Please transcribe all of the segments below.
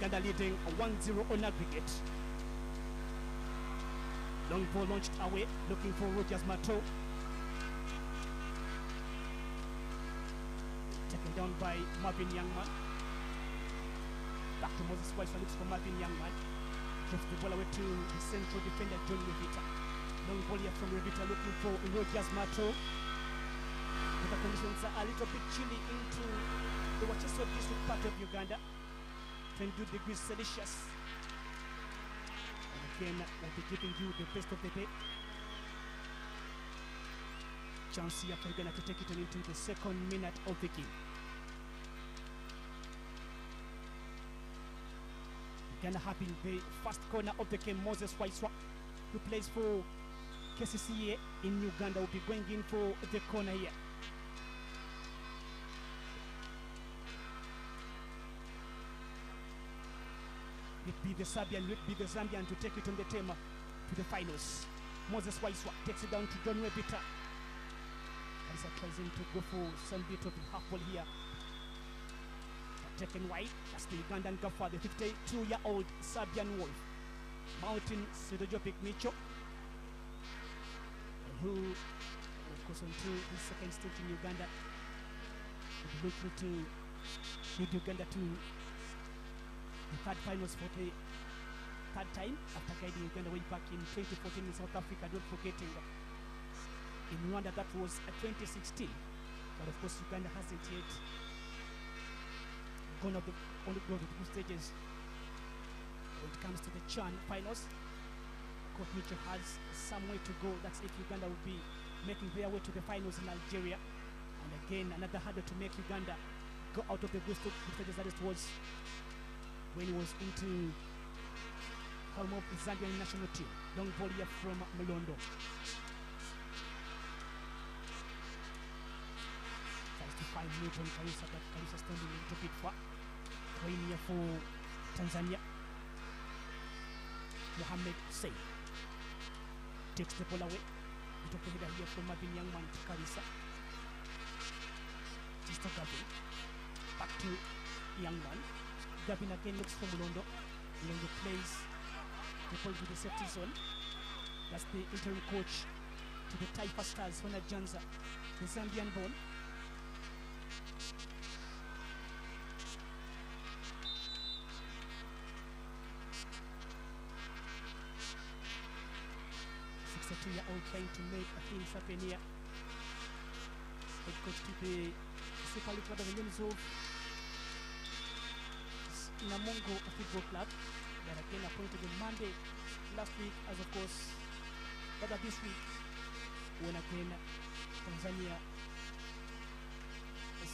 Uganda leading 1-0 on aggregate. Long ball launched away, looking for Rogers Mato. Taken down by Marvin Youngman. Back to Moses White, looks for Marvin Youngman. Drops the ball away to the central defender John Revita. Long ball here from Revita, looking for Rogers Mato. The conditions are a little bit chilly into the Wacheso district part of Uganda. 22 degrees Celsius. And again, we'll be giving you the best of the day. Chance here for Uganda to take it on into the second minute of the game. Uganda having the first corner of the game. Moses Waiswa, who plays for KCCA in Uganda, will be going in for the corner here. It be the Serbian, it be the Zambian to take it on the team to the finals. Moses Waiswa takes it down to John Webita. Kalisa tries in to go for some bit of half ball here. Taken wide, that's the Ugandan gaffer, the 52-year-old Serbian Wolf, Mountain Sidojopik Micho, who, of course, onto his second stint in Uganda, will be looking to lead Uganda to the third finals for the third time after guiding Uganda way back in 2014 in South Africa. Don't forgetting in Rwanda that was 2016, but of course Uganda hasn't yet gone of the group stages when it comes to the CHAN finals. Coach Mitchell has some way to go. That's if Uganda will be making their way to the finals in Algeria, and again another hurdle to make Uganda go out of the group stages. That it was when he was into helm of the Zambian national team. Long ball here from Malondo. Tries to find Newton Kalisa, but Kalisa standing a little bit far. Going here for Tanzania. Mohamed Say takes the ball away. We took the header here from Marvin Youngman to Kalisa. Just Gavin. Back to Youngman. Gavin again looks for Mulondo. Mulondo plays the ball to the safety zone. That's the interim coach to the Taifa Stars, Hona Janza, the Zambian ball. Year-old trying to make things happen here. Head coach to the Super League Club of the names of Namongo Football Club, that again appointed on Monday last week, as of course rather this week, when again Tanzania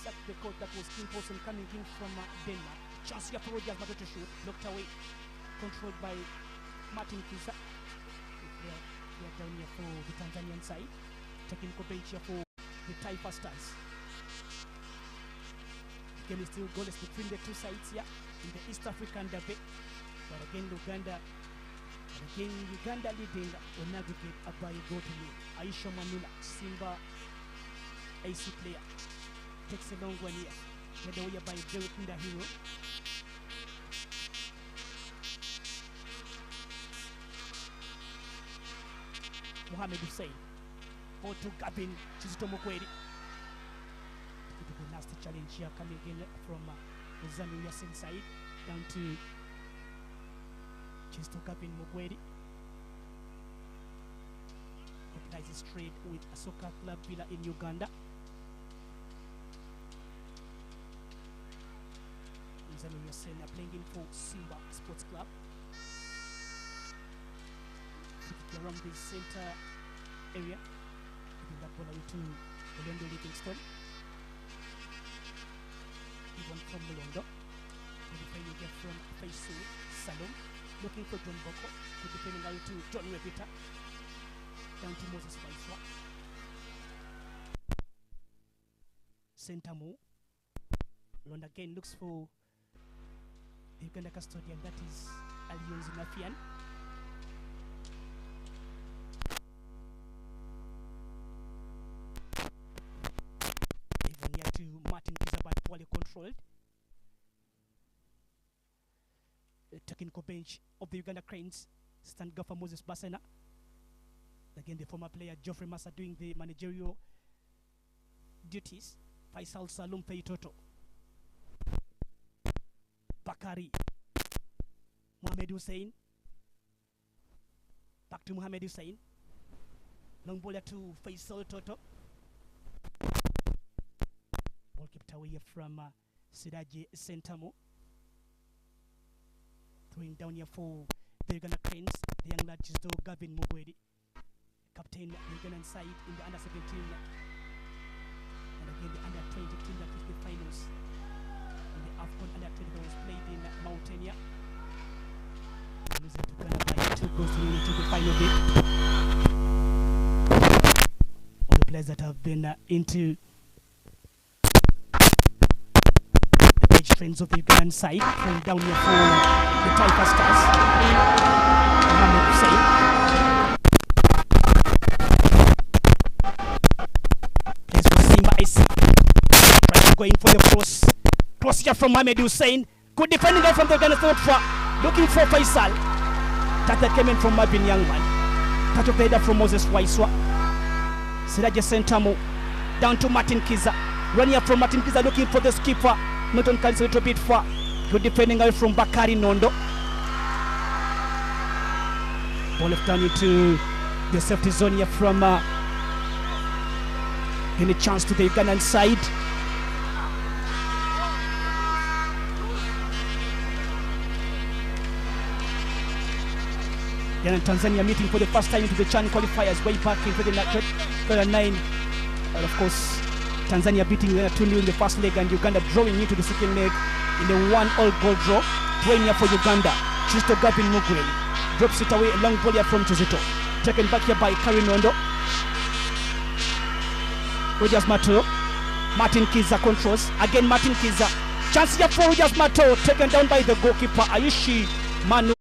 sacked the coach that was Kim Paulson coming in from Denmark. Chance here for Rogers Mato to shoot, blocked away, controlled by Martin Kisa. They are down here for the Tanzanian side. Technical bench here for the Taifa Stars. The game is still goalless between the two sides here in the East African derby. But again, Uganda leading on aggregate by a goal to nil. Aisha Manula, Simba AC player, takes a long one here. Headed away by Derek Ndahiro. Mohamed Hussein. Or to Gavin Chizito Mukweli. It will be a nasty challenge here coming in from the Zambia side down to Chizito Gavin Mukweli. Organizes trade with a soccer club Villa in Uganda. Zambia Sen are playing in for Simba Sports Club. Around the center area, giving that ball away to Melondo Livingston. Even from Melondo. The defending here from Faisu Salom, looking for John Boko. The defending away to John Webita. Down to Moses Waiswa. Center move. Lond again looks for the Uganda custodian, that is Alion Zinafian. To Martin Kizabat, poorly controlled. technical bench of the Uganda Cranes. Stand gaffer Moses Basena. Again, the former player Geoffrey Massa doing the managerial duties. Faisal Salum Feitoto. Bakari. Mohamed Hussein. Back to Mohamed Hussein. Long ball to Faisal Toto. Ball kept away from Sidaji Sentamo. Throwing down here for the Uganda Cranes. The young lad is though Gavin Mugwedi. Captain the Ugandan side in the under 17. And again the under 20 team that reached the finals. In the AFCON under 20 that was played in Mauritania. Losing to Ghana by 2 goals to 0 to the final bit. All the players that have been into the age trends of the Ugandan side, playing down here for the Taifa Stars. Mohamed Hussein. Plays for Simba Isi. Trying to go in for the cross. Cross here from Mohamed Hussein. Good defending there from the Uganda third for looking for Faisal. That came in from Marvin Youngman. Touch of the header from Moses Waiswa. Siraje Sentamo down to Martin Kiza. Run here from Martin Kiza looking for the skipper. Not on cancel, a little bit far. Good defending away from Bakari Nondo. Ball left down into the safety zone here from any chance to the Ugandan side. Ghana and Tanzania meeting for the first time into the CHAN qualifiers way back in 2009. And of course, Tanzania beating Uganda 2-0 in the first leg and Uganda drawing into the second leg in a 1-all goal draw. Playing here for Uganda, Chisto Gavin Mugweli. Drops it away, a long volley from Chizito. Taken back here by Kari Nondo. Rogers Mato. Martin Kiza controls. Again Martin Kiza. Chance here for Rogers Mato. Taken down by the goalkeeper Aishi Manu.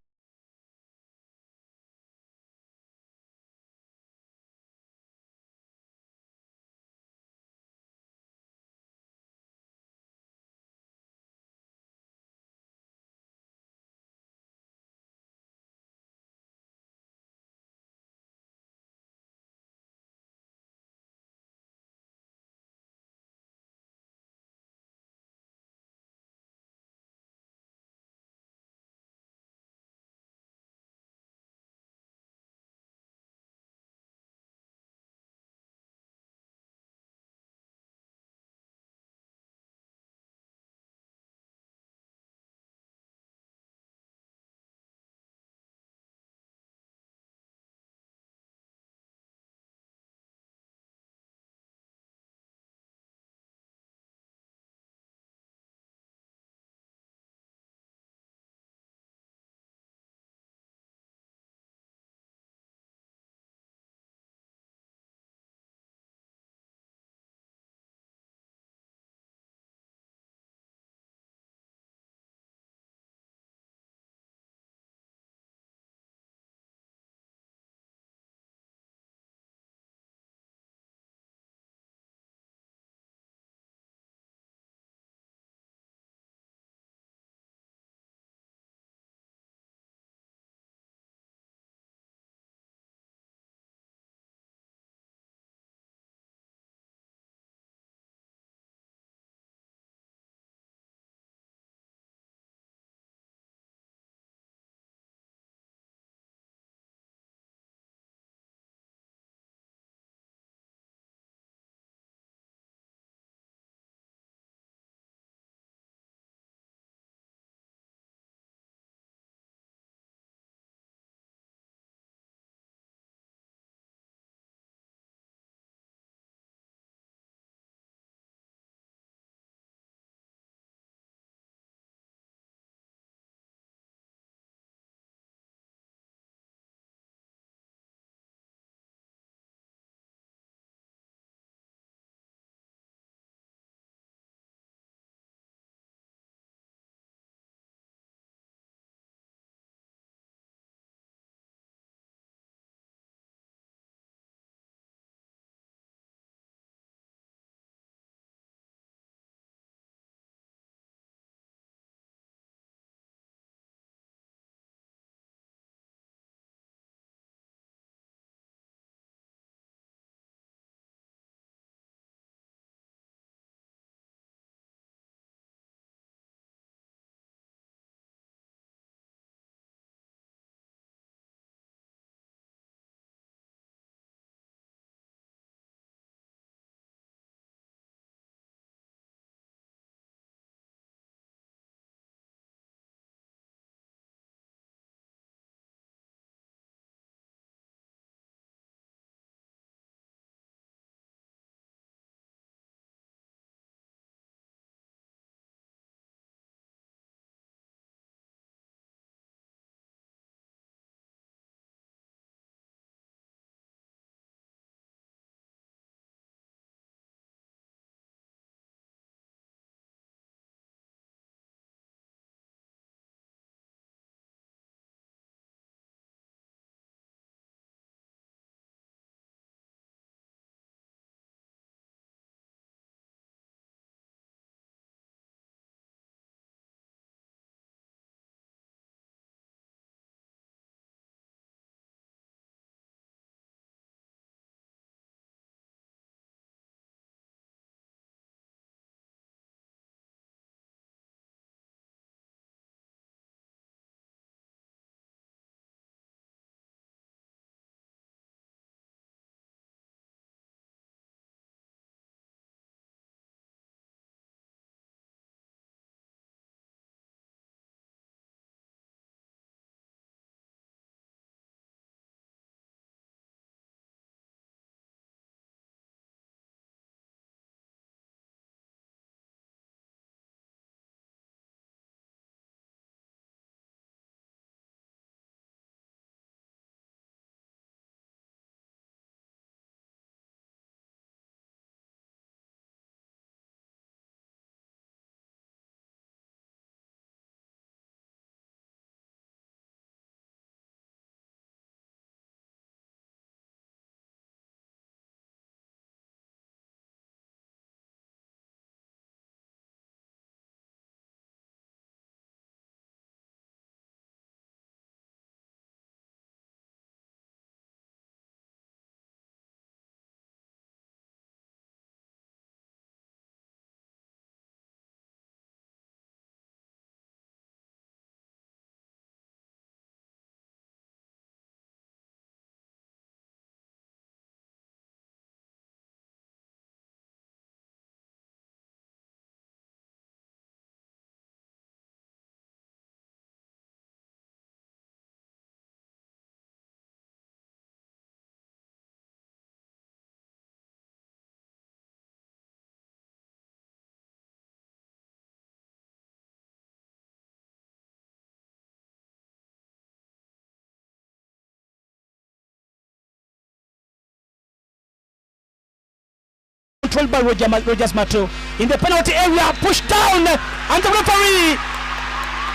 controlled by Rogers Mato. In the penalty area, pushed down, and the referee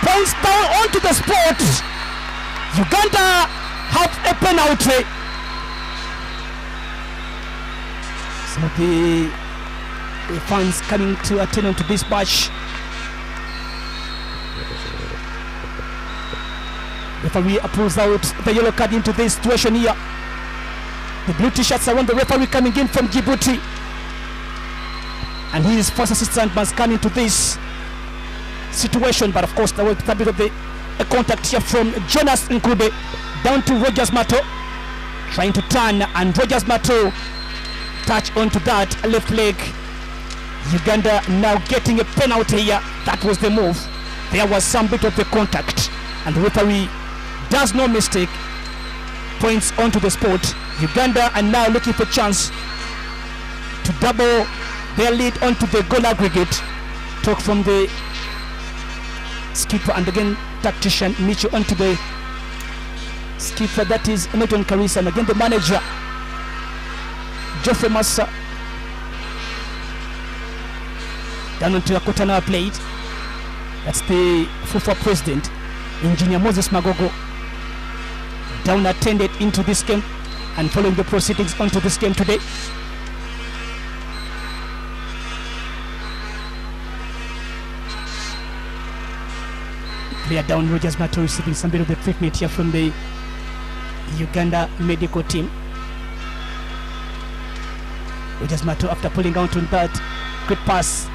points down onto the spot. Uganda have a penalty. So the fans coming to attend to this match. Referee pulls out the yellow card into this situation here. The blue t-shirts around the referee coming in from Djibouti, and his first assistant must come into this situation. But of course, there was a bit of a contact here from Jonas Nkube down to Rogers Mato, trying to turn, and Rogers Mato touch onto that left leg. Uganda now getting a penalty here. That was the move. There was some bit of the contact, and the referee does no mistake, points onto the spot. Uganda are now looking for chance to double their lead onto the goal aggregate. Talk from the skipper and again tactician Mitchell onto the skipper, that is Milton Karisa, and again the manager Geoffrey Massa. Down onto Akota now played. That's the FUFA president, Engineer Moses Magogo, down attended into this game and following the proceedings onto this game today. Player down, Rogers Mato receiving some bit of the treatment here from the Uganda medical team. Rogers Mato, after pulling out on that great pass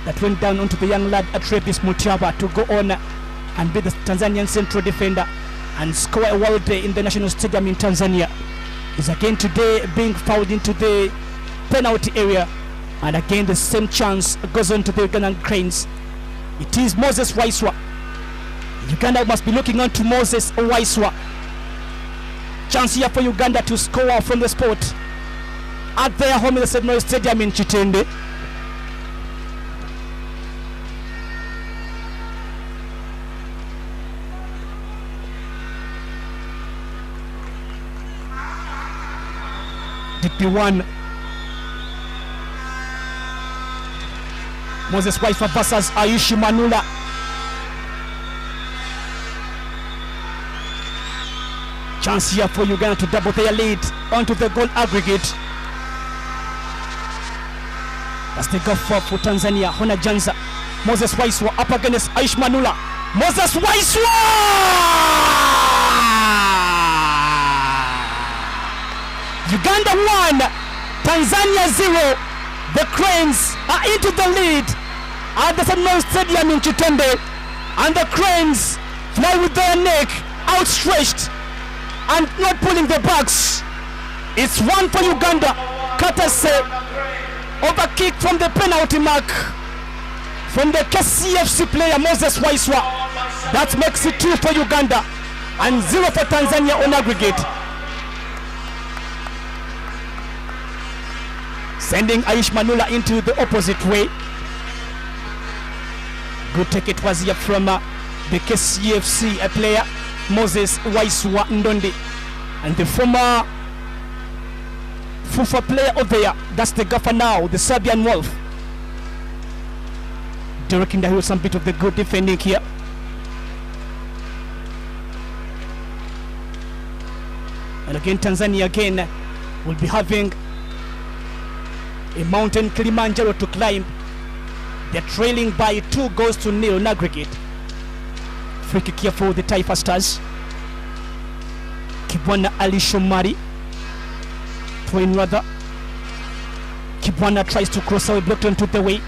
that went down onto the young lad Atrebis Mutiaba to go on and be the Tanzanian central defender and score a world day in the national stadium in Tanzania, is again today being fouled into the penalty area, and again the same chance goes on to the Ugandan Cranes. It is Moses Waiswa. Uganda must be looking on to Moses Waiswa. Chance here for Uganda to score from the spot at their home in the St. Mary's Stadium in Kitende. DP1. Moses Waiswa versus Ayushi Manula. Chance here for Uganda to double their lead onto the goal aggregate. That's the goal for Tanzania. Hona Janza. Moses Waiswa up against Ayushi Manula. Moses Waiswa! Uganda 1, Tanzania 0. The Cranes are into the lead at the St. Mary's Stadium in Kitende, and the Cranes fly with their neck outstretched and not pulling the backs. It's one for Uganda, courtesy of a kick from the penalty mark from the KCFC player Moses Waiswa. That makes it 2 for Uganda and 0 for Tanzania on aggregate. Sending Aish Manula into the opposite way. Good take it was here from the KCFC player Moses Waiswa Ndondi, and the former FUFA player of the year, that's the gaffer now, the Serbian Wolf. Directing the some bit of the good defending here. And again Tanzania again will be having a mountain Kilimanjaro to climb. They're trailing by 2-0 on aggregate. Free kick here for the Taifa Stars. Kibwana Ali Shomari, Twain rather. Kibwana tries to cross away, blocked onto the way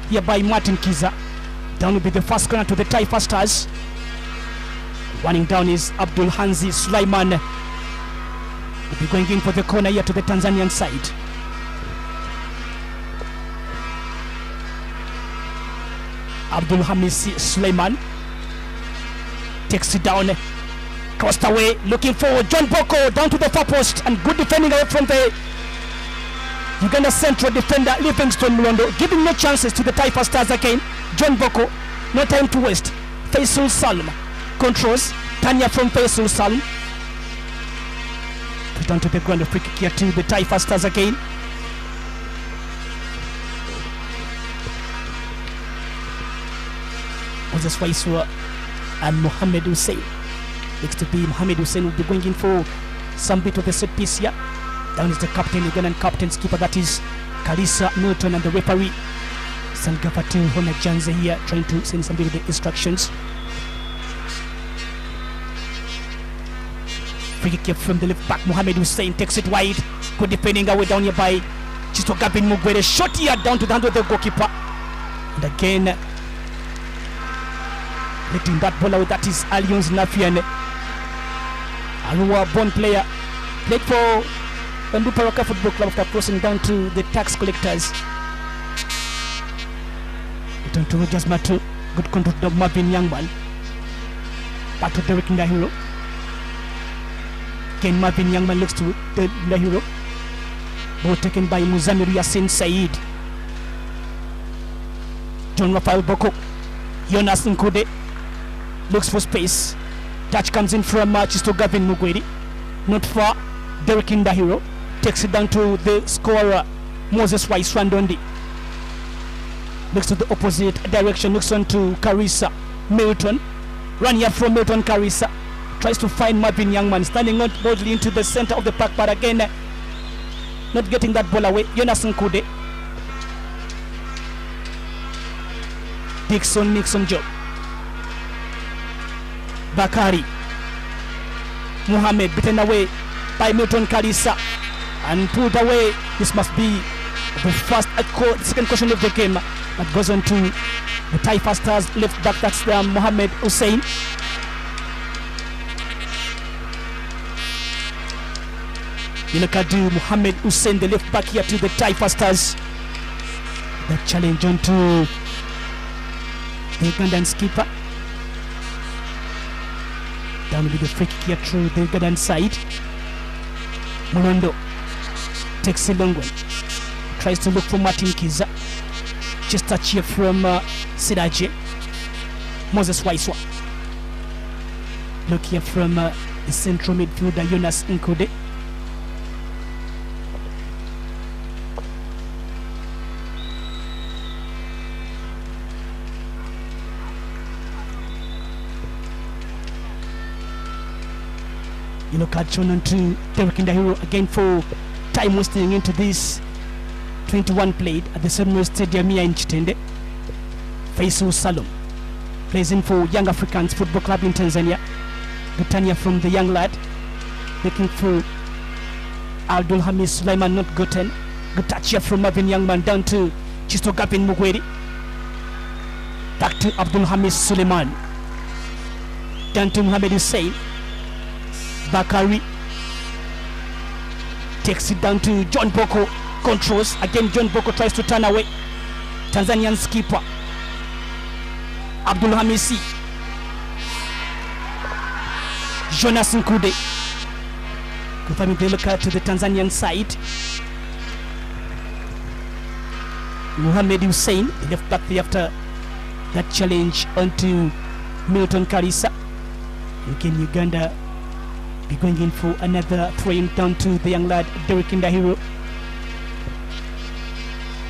here by Martin Kiza. Down will be the first corner to the Taifa Stars. Running down is Abdul Hanzi Sulaiman. Will be going in for the corner here to the Tanzanian side. Abdul Hamisi Sulaiman takes it down, crossed away, looking for John Boko down to the far post, and good defending away from the Uganda central defender Livingston Mlondo, giving no chances to the Taifa Stars again. John Boko, no time to waste. Faisal Salm controls, Tanya from Faisal Salm. Put down to the ground, a free kick here to the Taifa Stars again. Moses Waiswa and Mohamed Hussein. Next to be Mohamed Hussein will be going in for some bit of a set piece here. Down is the captain, Ugandan captain's keeper, that is Kalisa Milton, and the referee Sangafatu Honajanze here trying to send some bit of the instructions. Free kick from the left back. Mohamed Hussein takes it wide. Good defending away down here by Chisto Gavin Mugwere. Shot here down to the hand of the goalkeeper. And again, letting that ball out. That is Alliance Nafian. Arua born player. Played for Banduparaka Football Club after crossing down to the tax collectors. Return to Rogers Matu. Good control of Marvin Youngman. Back to Derek Ndahiro. Again, Marvin Youngman looks to the Ndahiro. Ball taken by Muzamiru Yassin Said. John Rafael Boko. Jonas Nkude looks for space. Touch comes in from Chisto Gavin Mugweri. Not far. Derek Ndahiro takes it down to the scorer Moses Waisrandondi. Looks to the opposite direction. Looks on to Karisa Milton. Run here from Milton. Karisa tries to find Marvin Youngman, standing out boldly into the center of the park, but again not getting that ball away. Jonas Nkude. Dixon Nixon Joe. Bakari Muhammad beaten away by Milton Kalisa and pulled away. This must be the second question of the game that goes on to the Taifa Stars left back. That's Mohamed Hussein. Ilakadu Mohamed Hussein, the left back here to the Taifa Stars. The challenge on to the Ugandan skipper. Down with the free kick here through the Ugandan side. Mulondo takes a long one. Tries to look for Martin Kiza. Just a cheer from Sidaje. Moses Waiswa. Look here from the central midfielder Jonas Nkude. Yellow card shown on to Derek Ndahiro again for time wasting into this 21 played at the Senmo Stadium here in Kitende. Faisal Salum plays in for Young Africans Football Club in Tanzania. Gutania from the young lad, looking for Abdul Hamis Sulaiman, not gotten. Good touch here from Marvin Youngman down to Chisto Gavin Mugweri. Back to Abdul Hamis Sulaiman. Down to Mohamed Hussein. Bakari takes it down to John Boko. Controls again. John Boko tries to turn away. Tanzanian skipper Abdul Hamisi. Jonas Nkude confirming the look to the Tanzanian side. Mohamed Hussein, the left back there after that challenge onto Milton Kalisa. Again, Uganda be going in for another throwing down to the young lad Derek Ndahiro.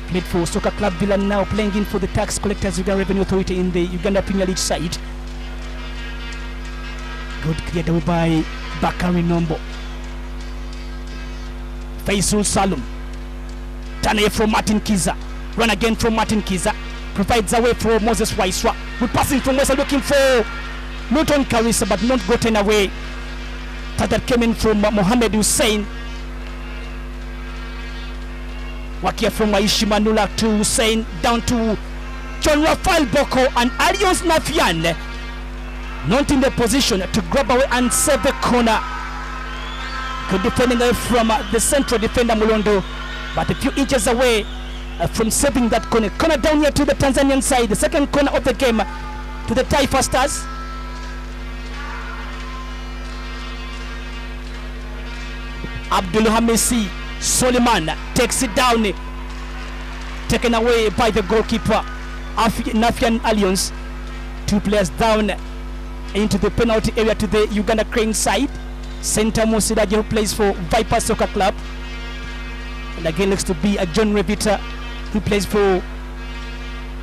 Played for Soccer Club Villa, now playing in for the Tax Collectors Uganda Revenue Authority in the Uganda Premier League side. Good cleared away by Bakari Nombo. Faisal Salum. Turn away from Martin Kiza. Run again from Martin Kiza. Provides away for Moses Waiswa. We're passing from West, looking for Milton Kalisa, but not gotten away. That came in from Mohamed Hussein. Wakia from Waishi Manula to Hussein, down to John Rafael Boko and Alliance Nafian. Not in the position to grab away and save the corner. Good defending away from the central defender Mulondo, but a few inches away from saving that corner. Corner down here to the Tanzanian side, the second corner of the game to the Taifa Stars. Abdul Hamisi Soliman takes it down, taken away by the goalkeeper Nafian Alliance. Two players down into the penalty area to the Uganda Crane side. Center Musidaje, who plays for Viper Soccer Club, and again looks to be a John Revita, who plays for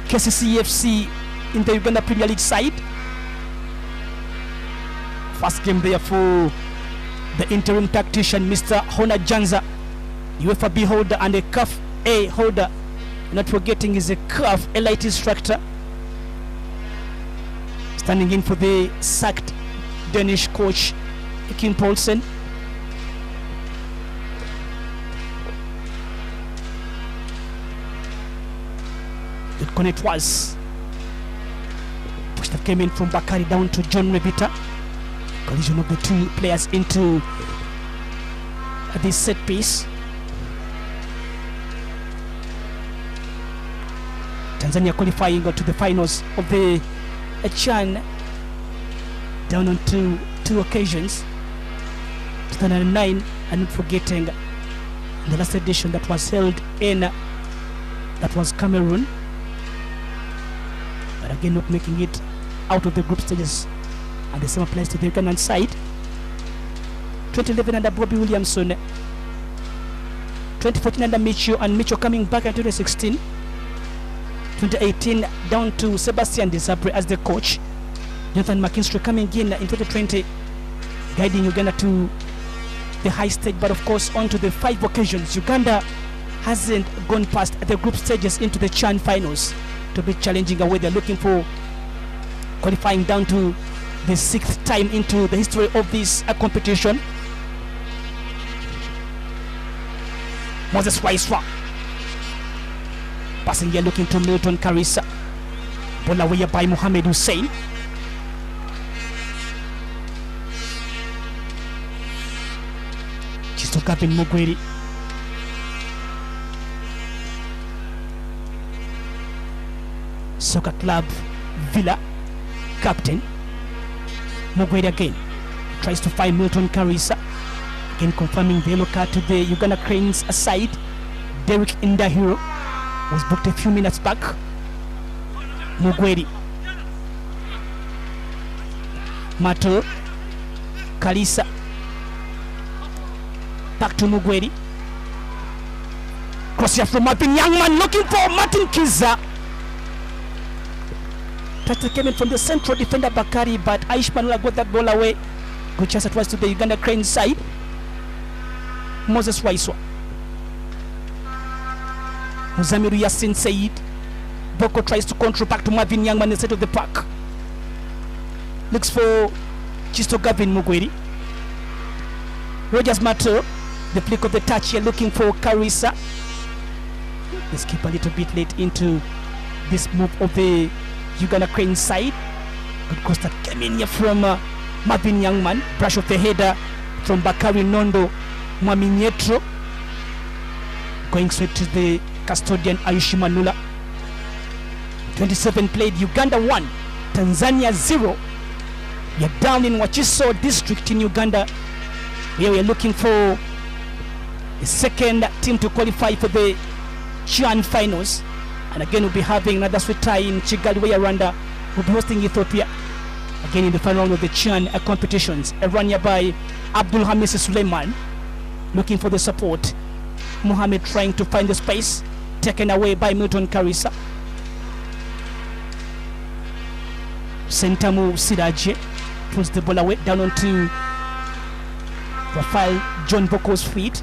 KCCFC in the Uganda Premier League side. First game there for the interim tactician, Mr. Hona Janza, UEFA B holder and a CAF A holder. Not forgetting is a CAF elite instructor. Standing in for the sacked Danish coach, Kim Poulsen. The connect was push that came in from Bakari down to John Rebita. Collision of the two players into this set piece. Tanzania qualifying to the finals of the CHAN down on two occasions, 2009 and not forgetting the last edition that was held in that was Cameroon, but again not making it out of the group stages. And the same applies to the Ugandan side. 2011 under Bobby Williamson, 2014 under Micho, and Micho coming back in 2016. 2018 down to Sebastian Desabre as the coach. Jonathan McKinstry coming in 2020, guiding Uganda to the high stage, but of course on to the 5 occasions Uganda hasn't gone past the group stages into the CHAN finals to be challenging away. They're looking for qualifying down to the 6th time into the history of this competition. Moses Waiswa passing here, looking to Milton Karisa. Ball away by Mohamed Hussein. Chisto Gavin Mugweri. Soccer Club Villa captain Mugweri again tries to find Milton Karisa, again confirming the yellow card to the Uganda Cranes aside. Derek Indahiro was booked a few minutes back. Mugweri, Mato, Karisa, back to Mugweri. Cross here from Martin Youngman, looking for Martin Kiza. Touch came in from the central defender Bakari, but Aish Manula got that ball away. Good chance it was to the Uganda Crane side. Moses Waiswa, Muzamiru Yassin Said. Boko tries to control back to Marvin Youngman in the center of the park. Looks for Chisto Gavin Mugweri. Rogers Mato, the flick of the touch here, looking for Karisa. They skip a little bit late into this move of the Uganda Crane side. Good cross that came in here from Marvin Youngman. Brush of the header from Bakari Nondo Mwaminyetro. Going straight to the custodian Ayushi Manula. 27 played, Uganda 1, Tanzania 0. We are down in Wachiso district in Uganda, where we are looking for a second team to qualify for the CHAN finals. And again we'll be having another sweet tie in Kigali, where Rwanda will be hosting Ethiopia again in the final round of the CHAN competitions. A run here by Abdul Hamis Suleiman, looking for the support. Mohamed trying to find the space, taken away by Milton Karisa. Sentamu Sidaje puts the ball away down onto Rafael John Boko's feet.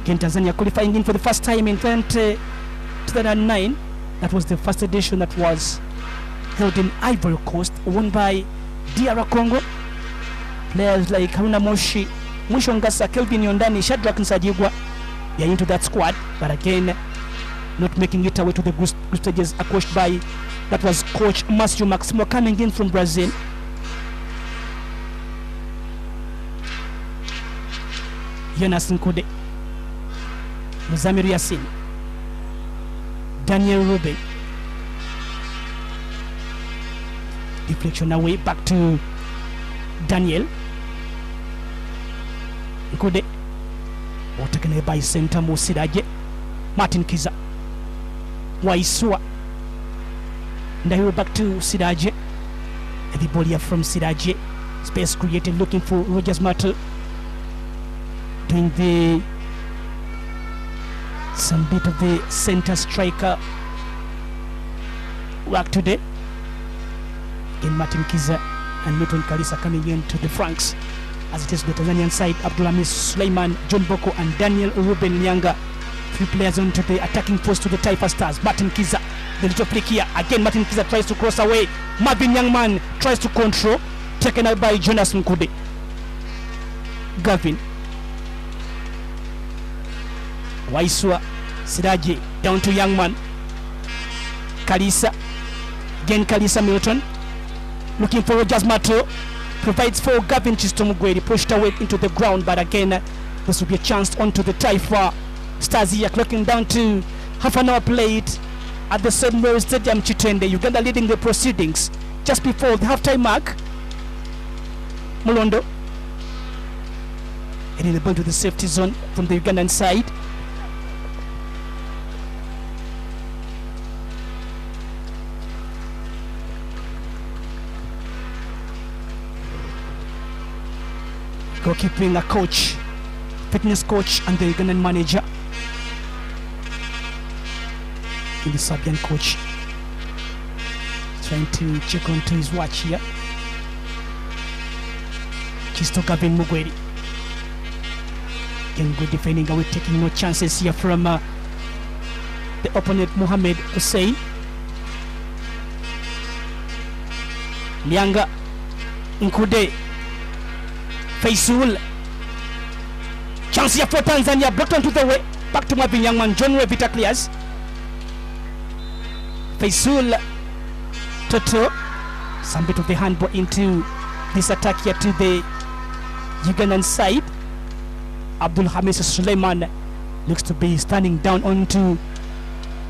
Again, Tanzania qualifying in for the first time in 2009. That was the first edition that was held in Ivory Coast, won by DR Congo. Players like Haruna Moshi, Mwisho Ngasa, Kelvin Yondani, Shadrack Nsajigwa, they are into that squad, but again not making it away to the group stages, coached by, that was coach Márcio Maximo, coming in from Brazil. Jonas Nkude, Muzamiru Yassin, Daniel Ruben. Deflection away, back to Daniel Nkude, taken away by center Sidaje. Martin Kiza, Waisua, Ndahiro back to Sidaje. The ball here from Sidaje, space created, looking for Rogers Mato. doing some bit of the center striker work today. Again, Martin Kiza and Milton Kalisa coming in to the flanks. As it is the Tanzanian side, Abdulhamid Suleiman, John Boko and Daniel Ruben Nyanga. 3 players onto the attacking post to the Taifa Stars. Martin Kiza, the little flick here. Again, Martin Kiza tries to cross away. Marvin Youngman tries to control. Taken out by Jonas Nkude. Gavin. Waiswa. Siraje. Down to Youngman. Kalisa. Again, Kalisa Milton. Looking for Rogers Mato. Provides for Gavin Chistomugweri. Pushed away into the ground. But again, this will be a chance onto the Taifa Stars here. Clocking down to half an hour played at the St. Mary's Stadium, Kitende. Uganda leading the proceedings just before the halftime mark. Mulondo heading the ball to the safety zone from the Ugandan side. Goalkeeping a coach, fitness coach, and the Ugandan manager. The Serbian coach trying to check onto his watch here. Chisto Gavin Mugweri. Again, good defending away, taking no chances here from the opponent Mohamed Hussein. Nyanga, Nkude, Faisul. Chance here for Tanzania, blocked onto the way. Back to Marvin Youngman, John Revita clears. Faisul Toto, some bit of the handball into this attack here to the Ugandan side. Abdulhamid Suleiman looks to be standing down onto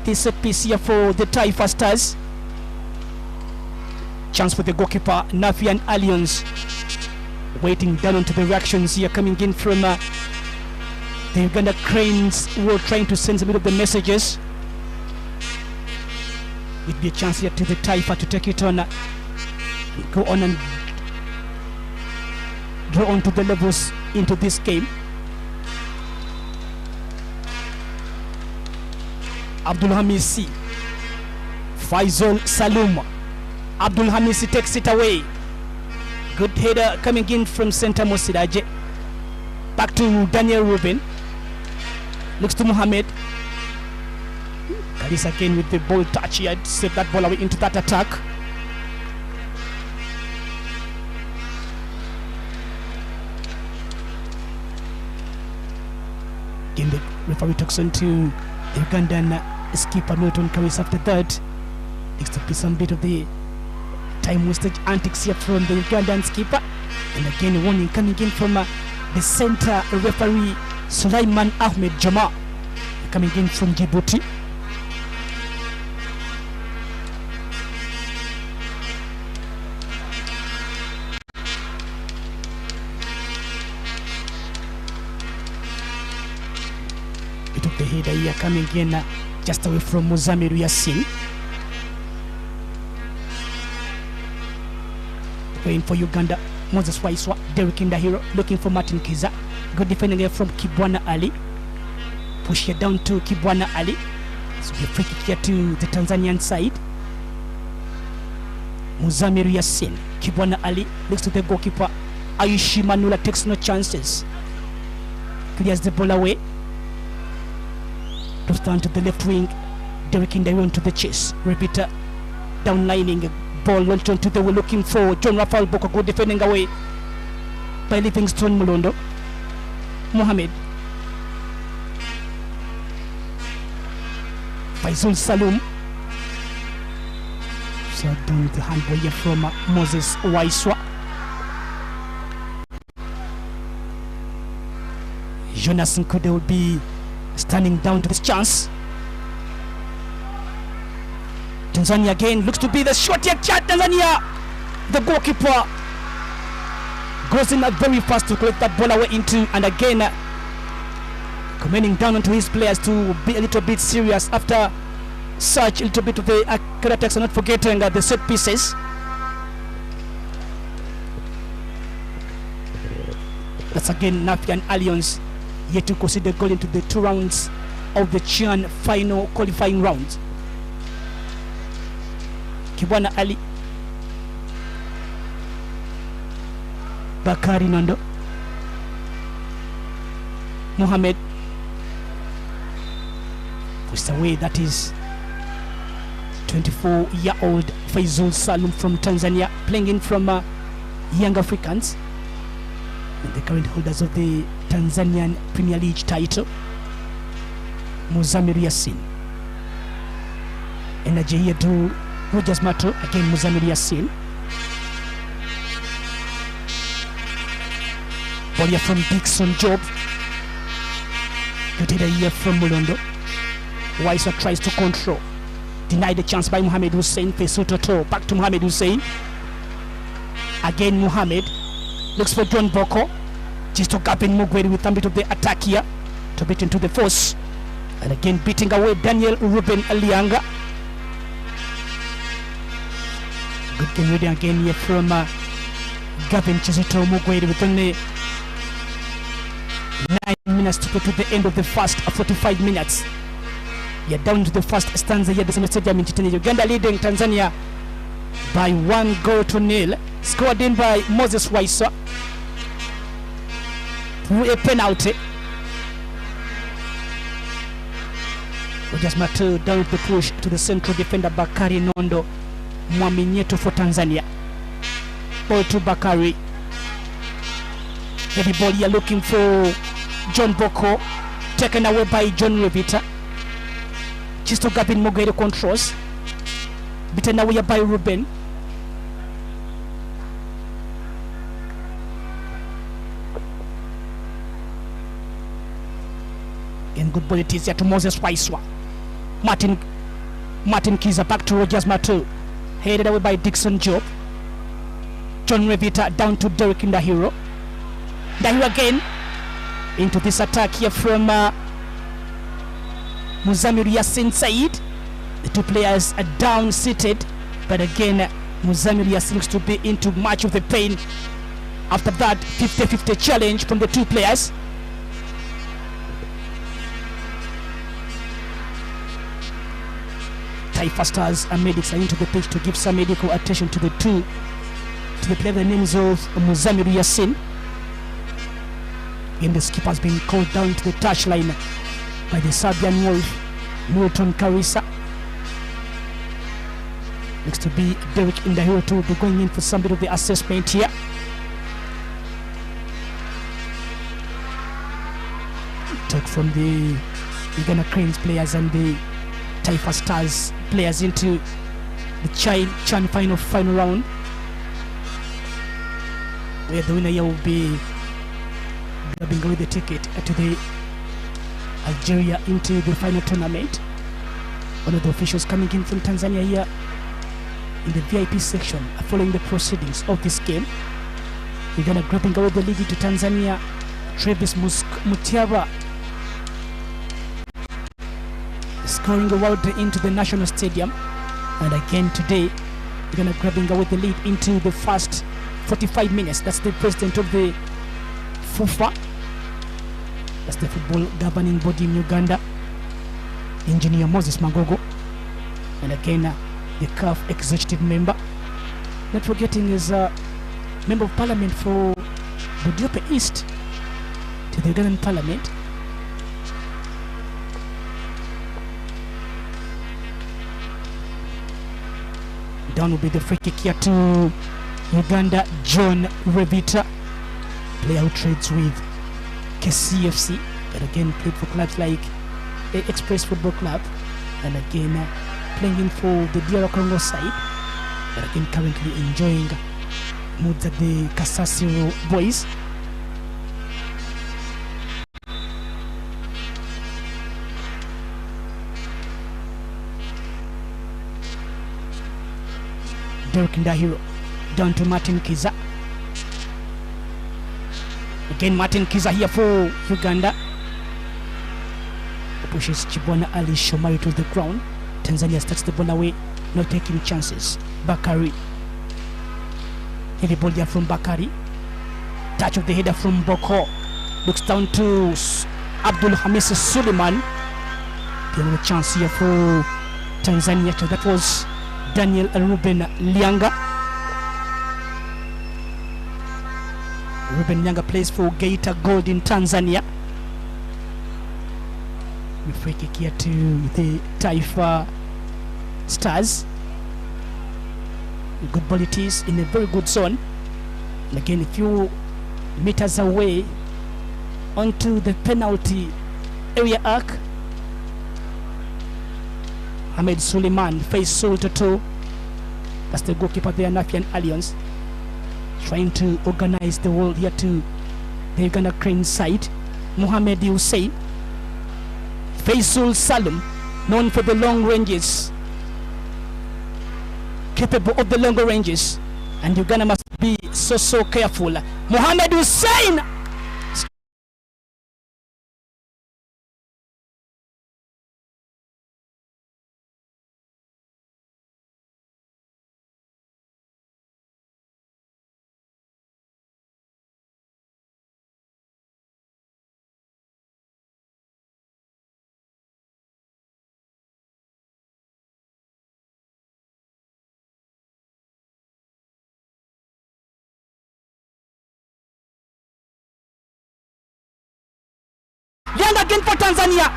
this piece here for the Taifa Stars. Chance for the goalkeeper Nafian Allions, waiting down onto the reactions here coming in from the Uganda Cranes, who are trying to send a bit of the messages. It'd be a chance here to the Taifa to take it on, go on and draw on to the levels into this game. Abdul Hamisi, Faisal Salum. Abdul Hamisi takes it away. Good header coming in from center Mosiraje. Back to Daniel Ruben. Looks to Mohamed. Kalisa again with the ball touch here. Save that ball away into that attack. Again, the referee talks on to the Ugandan skipper Milton Kalisa after that. Needs to be some bit of the time wasted antics here from the Ugandan skipper. And again, a warning coming in from the center referee Sulaiman Ahmed Jama, coming in from Djibouti. Bit of the header here coming in just away from Muzamiru Yassin. Playing for Uganda, Moses Waiswa, Derek Indahiro looking for Martin Kiza. Good defending here from Kibwana Ali. Push here down to Kibwana Ali. So we free kick here to the Tanzanian side. Muzamiru Yassin, Kibwana Ali looks to the goalkeeper Ayushi Manula, takes no chances. Clears the ball away. Goes down to the left wing. Derek Indahiro to the chase. Repeater downlining. Ball launched onto the way, looking for John Rafael Boko. Good defending away by Livingstone Mulondo. Mohamed. Faisal Salum. So doing the handball here from Moses Waiswa. Jonas Nkude will be standing down to this chance. Tanzania again looks to be the shot here. Tanzania, the goalkeeper goes in very fast to collect that ball away into, and again commending down onto his players to be a little bit serious after such a little bit of the attacks, and not forgetting the set pieces. That's again Nafian Alliance yet to consider going into the 2 rounds of the CHAN final qualifying rounds. Kibwana Ali, Bakari Nondo, Mohamed pushed away. That is 24-year-old Faisal Salum from Tanzania, playing in from Young Africans, and the current holders of the Tanzanian Premier League title, Muzamir Yassin. Energy here to Rogers Mato, again Muzamir Yassin. Ball here from Dixon Job. Good header here from Mulondo. Weiser tries to control. Denied the chance by Mohamed Hussein. Fesutoto. Back to Mohamed Hussein. Again Mohamed. Looks for John Boko. Just to gap in Mugweri with a bit of the attack here. To beat into the force. And again beating away Daniel Ruben Alianga. Good game reading again here from Gavin Chizito Mugweri with only 9 minutes to go to the end of the first 45 minutes. You're down to the first stanza here at the Same Stadium in Kitende. Uganda leading Tanzania by 1-0. Scored in by Moses Weiser through a penalty. Rogers Mato down the push to the central defender Bakari Nondo Mwaminyeto for Tanzania. Ball to Bakari. Heavy ball here looking for John Boko, taken away by John Revita. Chisto Gabin Mogere controls, beaten away by Ruben. And good ball it is here to Moses Waiswa. Martin Kiza back to Rogers Mato, headed away by Dixon Job. John Revita down to Derek Ndahiro. Ndahiro again into this attack here from Muzamir Yassin Said. The two players are down seated, but again Muzamir Yassin looks to be into much of the pain after that 50-50 challenge from the two players. Taifa Stars and medics are into the pitch to give some medical attention to the player, the names of Muzamir Yassin. And the skipper has been called down to the touchline by the Serbian Wolf, Milton Carissa. Looks to be Derek Ndahiro to be going in for some bit of the assessment here. Talk from the Uganda Cranes players and the Taifa Stars players into the CHAN final round, where the winner here will be grabbing away the ticket to the Algeria into the final tournament. One of the officials coming in from Tanzania here in the VIP section following the proceedings of this game. We're gonna grabbing away the lead to Tanzania. Travis Mutiara scoring a world into the national stadium, and again today we're gonna grabbing away the lead into the first 45 minutes. That's the president of the FUFA, that's the football governing body in Uganda, Engineer Moses Magogo, and again the CAF executive member. Not forgetting is member of parliament for Budiope East to the Ugandan parliament. Down will be the free kick here to Uganda. John Revita, player who trades with KCFC, but again played for clubs like Express Football Club, and again playing in for the DR Congo side, but again currently enjoying moods at the Kasasiro boys. Derek Ndahiro down to Martin Kiza. Again Martin Kiza here for Uganda. Pushes Chibwana Ali Shomari to the ground. Tanzania starts the ball away, not taking chances. Bakari. Heavy ball here from Bakari. Touch of the header from Boko. Looks down to Abdul Hamis Suleiman. The chance here for Tanzania. So that was Daniel Ruben Lianga. Ruben Lianga plays for Geita Gold in Tanzania. We free kick here to the Taifa Stars. A good ball it is in a very good zone. And again, a few meters away onto the penalty area arc. Ahmed Suleiman face Soul to. That's the goalkeeper there, Nafian Alliance. Trying to organize the world here to the Uganda Crane side. Mohamed Hussein. Faisal Salum, known for the long ranges. Capable of the longer ranges. And Uganda must be so careful. Mohamed Hussein! Young again for Tanzania,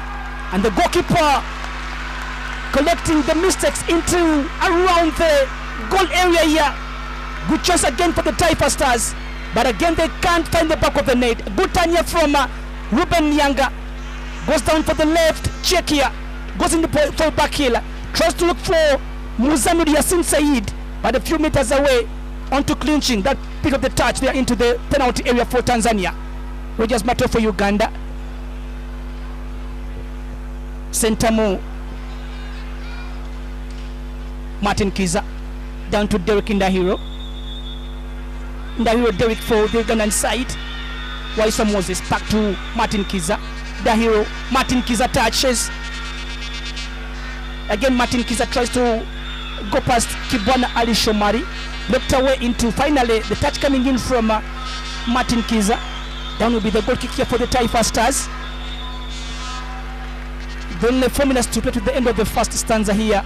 and the goalkeeper collecting the mistakes into around the goal area here. Good chance again for the Taifa Stars, but again they can't find the back of the net. Good turn here from Ruben Nyanga, goes down for the left check here, goes in the full back heel, tries to look for Muzamir Yassin Said, but a few meters away onto clinching that pick of the touch there into the penalty area for Tanzania. Rogers Mato for Uganda. Sentamo, Martin Kiza, down to Derek Ndahiro. Ndahiro Derek for the Ugandan side. Waisa Moses back to Martin Kiza. Ndahiro, Martin Kiza touches. Again Martin Kiza tries to go past Kibwana Ali Shomari. Looked away into finally the touch coming in from Martin Kiza. Down will be the goal kick here for the Taifa Stars. Only 4 minutes to play to the end of the first stanza here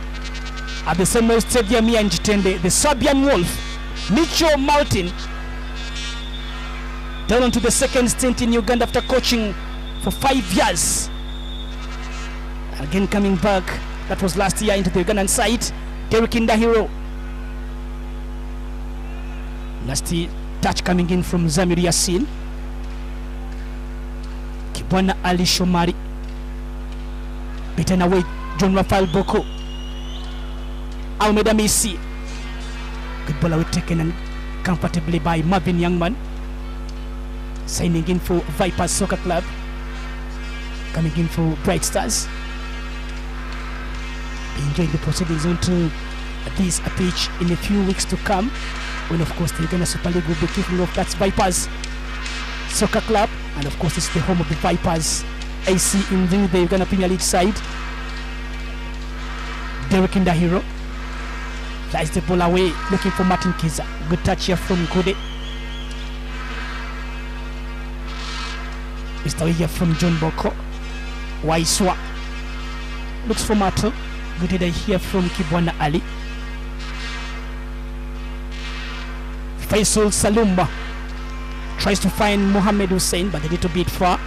at the Samuel Stadium here in Kitende. The Serbian Wolf, Mitchell Martin, down onto the second stint in Uganda after coaching for 5 years. Again coming back, that was last year, into the Ugandan side. Derek Ndahiro. Nasty touch coming in from Zamir Yassin. Kibwana Ali Shomari. Beaten away John Rafael Boko. Almeida Messi. Good ball away taken and comfortably by Marvin Youngman. Signing in for Vipers Soccer Club. Coming in for Bright Stars. Enjoying the proceedings onto this pitch in a few weeks to come, when of course the Uganda Super League will be kicking off. That's Vipers Soccer Club, and of course it's the home of the Vipers AC in the Uganda Premier League side. Derek Ndahiro flies the ball away, looking for Martin Kiza. Good touch here from Gude. It's away here from John Boko. Waiswa looks for Mato. Good header here from Kibwana Ali. Faisal Salumba tries to find Mohamed Hussein, but a little bit far.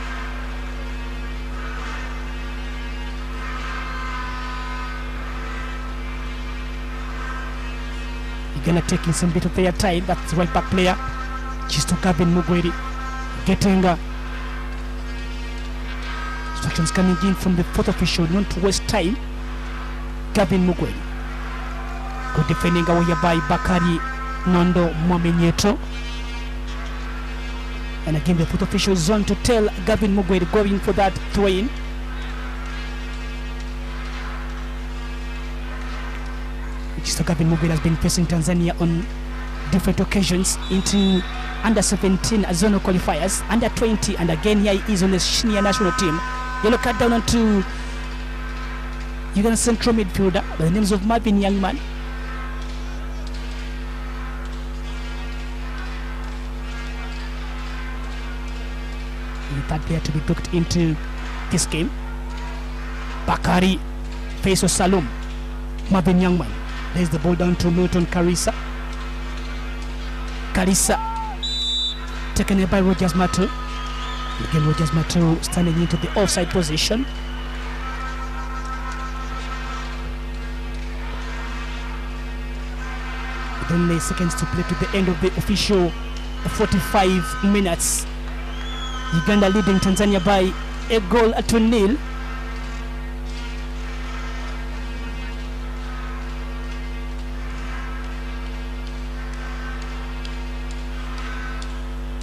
Uganda taking some bit of their time. That's the right back player, Chisto Gavin Mugweri, getting instructions coming in from the fourth official not to waste time. Gavin Mugweri. Good defending away by Bakari Nondo Mwamenyeto. And again the fourth official is on to tell Gavin Mugweri going for that throw-in. So Gavin Mugweri has been facing Tanzania on different occasions into under 17 zonal qualifiers, under 20, and again here he is on the senior national team. Yellow card down onto Uganda central midfielder by the names of Marvin Youngman. The third player to be booked into this game. Bakari faces Salum. Marvin Youngman. There's the ball down to Milton Karisa. Karisa taken by Rogers Mato. Again, Rogers Mato standing into the offside position. With only seconds to play to the end of the official 45 minutes. Uganda leading Tanzania by a goal to nil.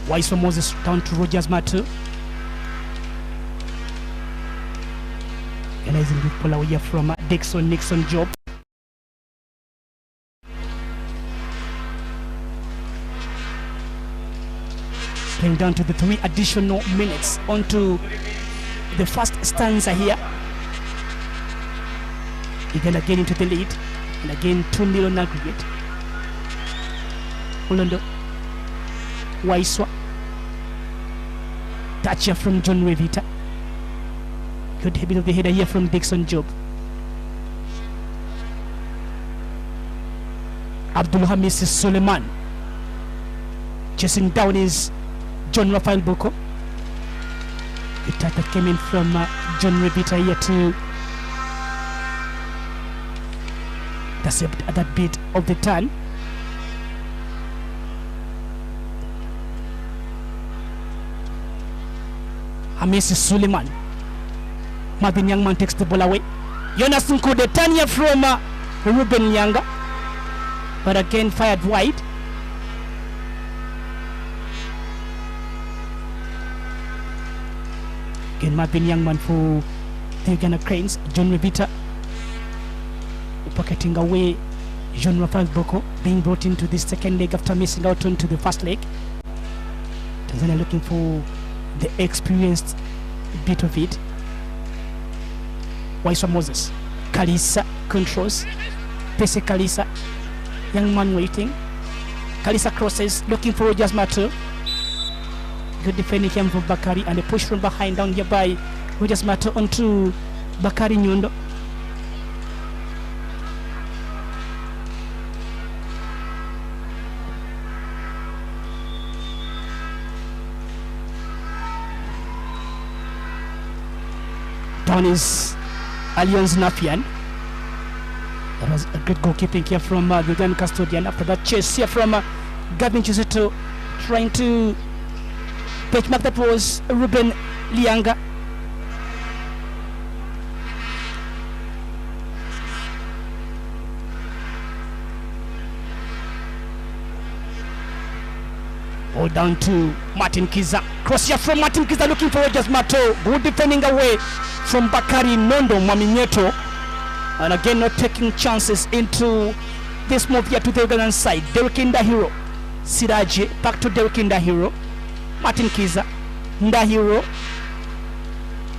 Wise from Moses down to Rogers Mato. Organizing with pull away from Dixon Nixon Job. Playing down to the 3 additional minutes onto the first stanza here. Again into the lead. And again 2-0 on aggregate. Olondo. Waiswa. Touch here from John Revita. Good hit of the header here from Dixon Job. Abdul Hamis Suleiman. Chasing down is John Rafael Boko. The touch that came in from John Revita here to intercept at that bit of the turn. Hamis Suleiman. Marvin Youngman takes the ball away. Jonas Nkude turn here from Ruben Nyanga, but again fired wide. Again Marvin Youngman for the Uganda Cranes. John Revita pocketing away Jean Rafael Boko, being brought into the second leg after missing out onto the first leg. Tanzania looking for the experienced bit of it. Waiswa Moses. Kalisa controls. Pese Kalisa. Young man waiting. Kalisa crosses, looking for Rogers Mato. Good defending here from Bakari, and a push from behind down here by Rogers Mato onto Bakari Nyundo. Down is Alliance Nafian. That was a good goalkeeping here from the Ugandan custodian. After that chase here from Gavin Chizeto, trying to benchmark. That was Ruben Lianga. Ball down to Martin Kiza. Cross here from Martin Kiza, looking for Rogers Mato. Good defending away from Bakari Nondo Maminyeto. And again, not taking chances into this move here to the Ugandan side. Derek Ndahiro. Siraje back to Derek Ndahiro. Martin Kiza. Ndahiro.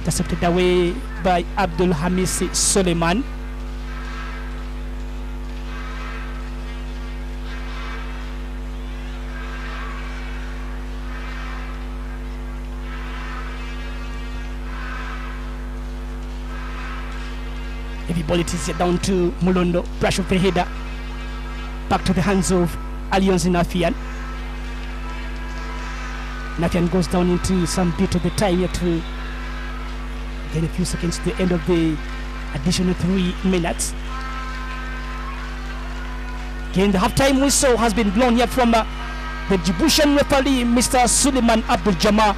Intercepted away by Abdul Hamisi Suleiman. Ball it is down to Mulondo. Brush of the header. Back to the hands of Alliance Nafian. Nafian goes down into some bit of the time here to get a few seconds to the end of the additional 3 minutes. Again, the halftime whistle has been blown here from the Djiboutian referee, Mr. Suleiman Abdul Jama.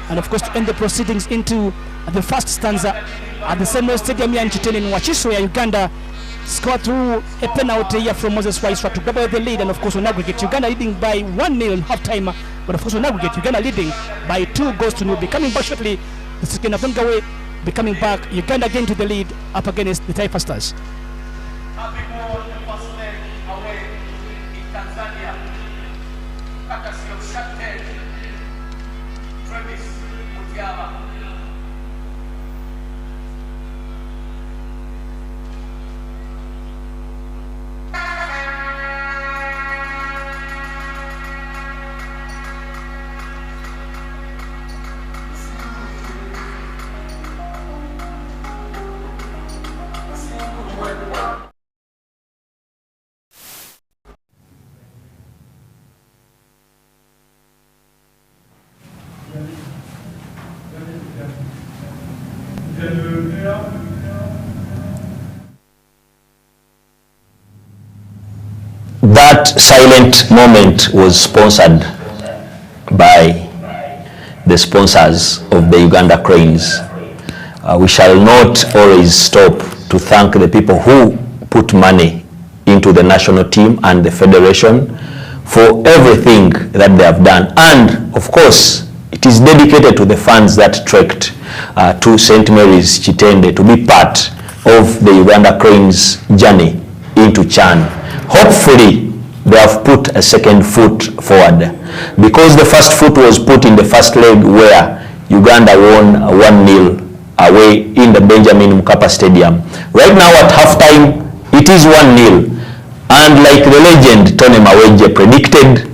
And of course, to end the proceedings into the first stanza at the Semro Stadium here in Kitende in Wachiso, Uganda scored through a penalty here from Moses Waiswa to grab the lead. And of course, on aggregate, Uganda leading by 1-0 in half-time. But of course, on aggregate, Uganda leading by 2-0. Be coming back shortly. The second of them away, be coming back. Uganda again to the lead up against the Taifa Stars. Happy ball, the first leg away in Tanzania. Courtesy of Shakted, Travis Mutiaba. That silent moment was sponsored by the sponsors of the Uganda Cranes. We shall not always stop to thank the people who put money into the national team and the federation for everything that they have done. And of course, it is dedicated to the fans that trekked to St. Mary's Kitende to be part of the Uganda Cranes journey into CHAN. Hopefully, they have put a second foot forward, because the first foot was put in the first leg where Uganda won 1-0 away in the Benjamin Mkapa Stadium. Right now at halftime, it is 1-0. And like the legend Tony Maweje predicted,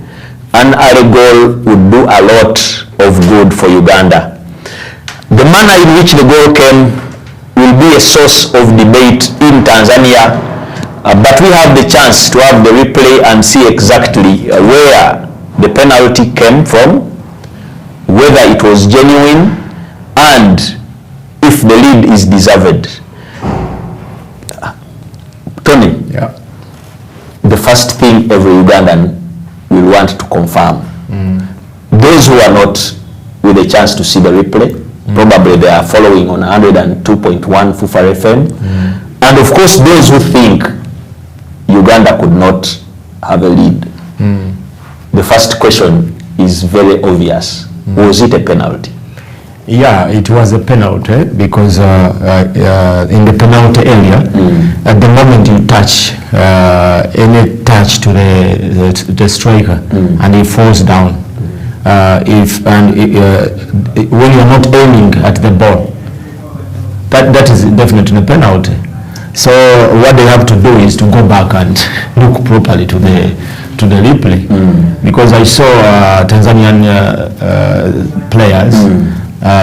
an early goal would do a lot of good for Uganda. The manner in which the goal came will be a source of debate in Tanzania, but we have the chance to have the replay and see exactly where the penalty came from, whether it was genuine, and if the lead is deserved. Tony, yeah. The first thing every Ugandan will want to confirm, those who are not with a chance to see the replay, probably they are following on 102.1 Fufa FM, and of course those who think Uganda could not have a lead. The first question is very obvious. Was it a penalty? Yeah, it was a penalty because in the penalty area, at the moment you touch any touch to the striker and he falls down. When you're not aiming at the ball, that is definitely a penalty. So what they have to do is to go back and look properly to the replay, because I saw Tanzanian players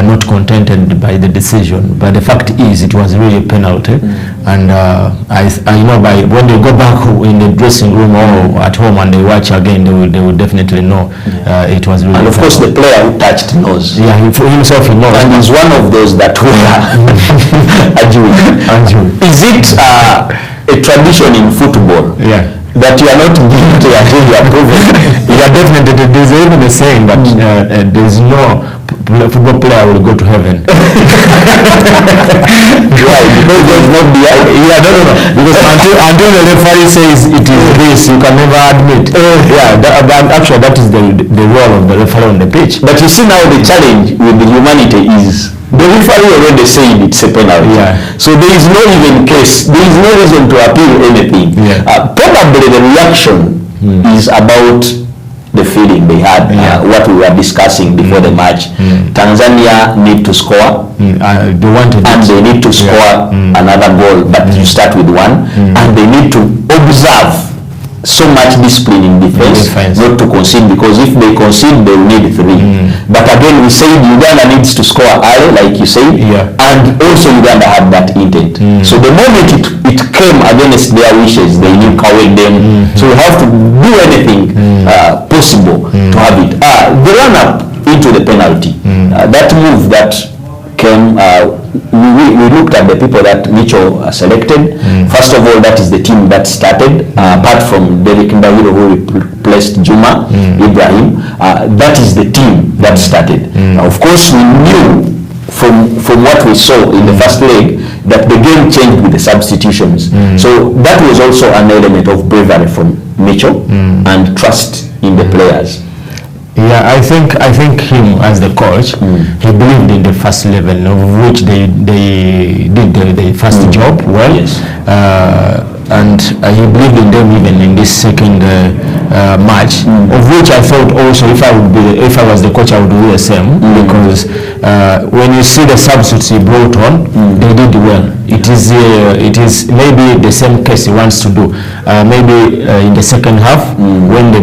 not contented by the decision, but the fact is it was really a penalty, and I know when they go back in the dressing room or at home and they watch again, they will definitely know it was really. And of course the player who touched knows. Yeah, for himself he knows. And he's one of those that were Is it a tradition in football? Yeah. That you are not guilty until you are proven? Yeah, definitely. There's even a saying that there's no football player will go to heaven. Why? Because there's no behind. Yeah, no. Because until the referee says it is this, you can never admit. Yeah, actually that is the role of the referee on the pitch. But you see now the challenge with the humanity is the referee already said it's a penalty. Yeah. So there is no even case. There is no reason to appeal anything. Yeah. Probably the reaction is about the feeling they had, what we were discussing before the match. Tanzania need to score, they wanted and they need to score another goal, but you start with one, and they need to observe so much discipline in defense, not to concede, because if they concede, they will need 3. But again, we said Uganda needs to score early, like you said, and also Uganda had that intent. So the moment it came against their wishes, they knew cowed them. So we have to do anything possible to have it. The run-up into the penalty, that move that came, we looked at the people that Mitchell selected. First of all, that is the team that started, apart from Derek Ndahiro, who replaced Juma Ibrahim. That is the team that started. Of course, we knew from what we saw in the first leg that the game changed with the substitutions. So that was also an element of bravery from Mitchell and trust in the players. Yeah, I think him as the coach, he believed in the first 11, of which they did the first job well. Yes. And he believed in them even in this second match, of which I thought also if I was the coach I would do the same, because when you see the substitutes he brought on, they did well. It is maybe the same case he wants to do. Maybe in the second half when the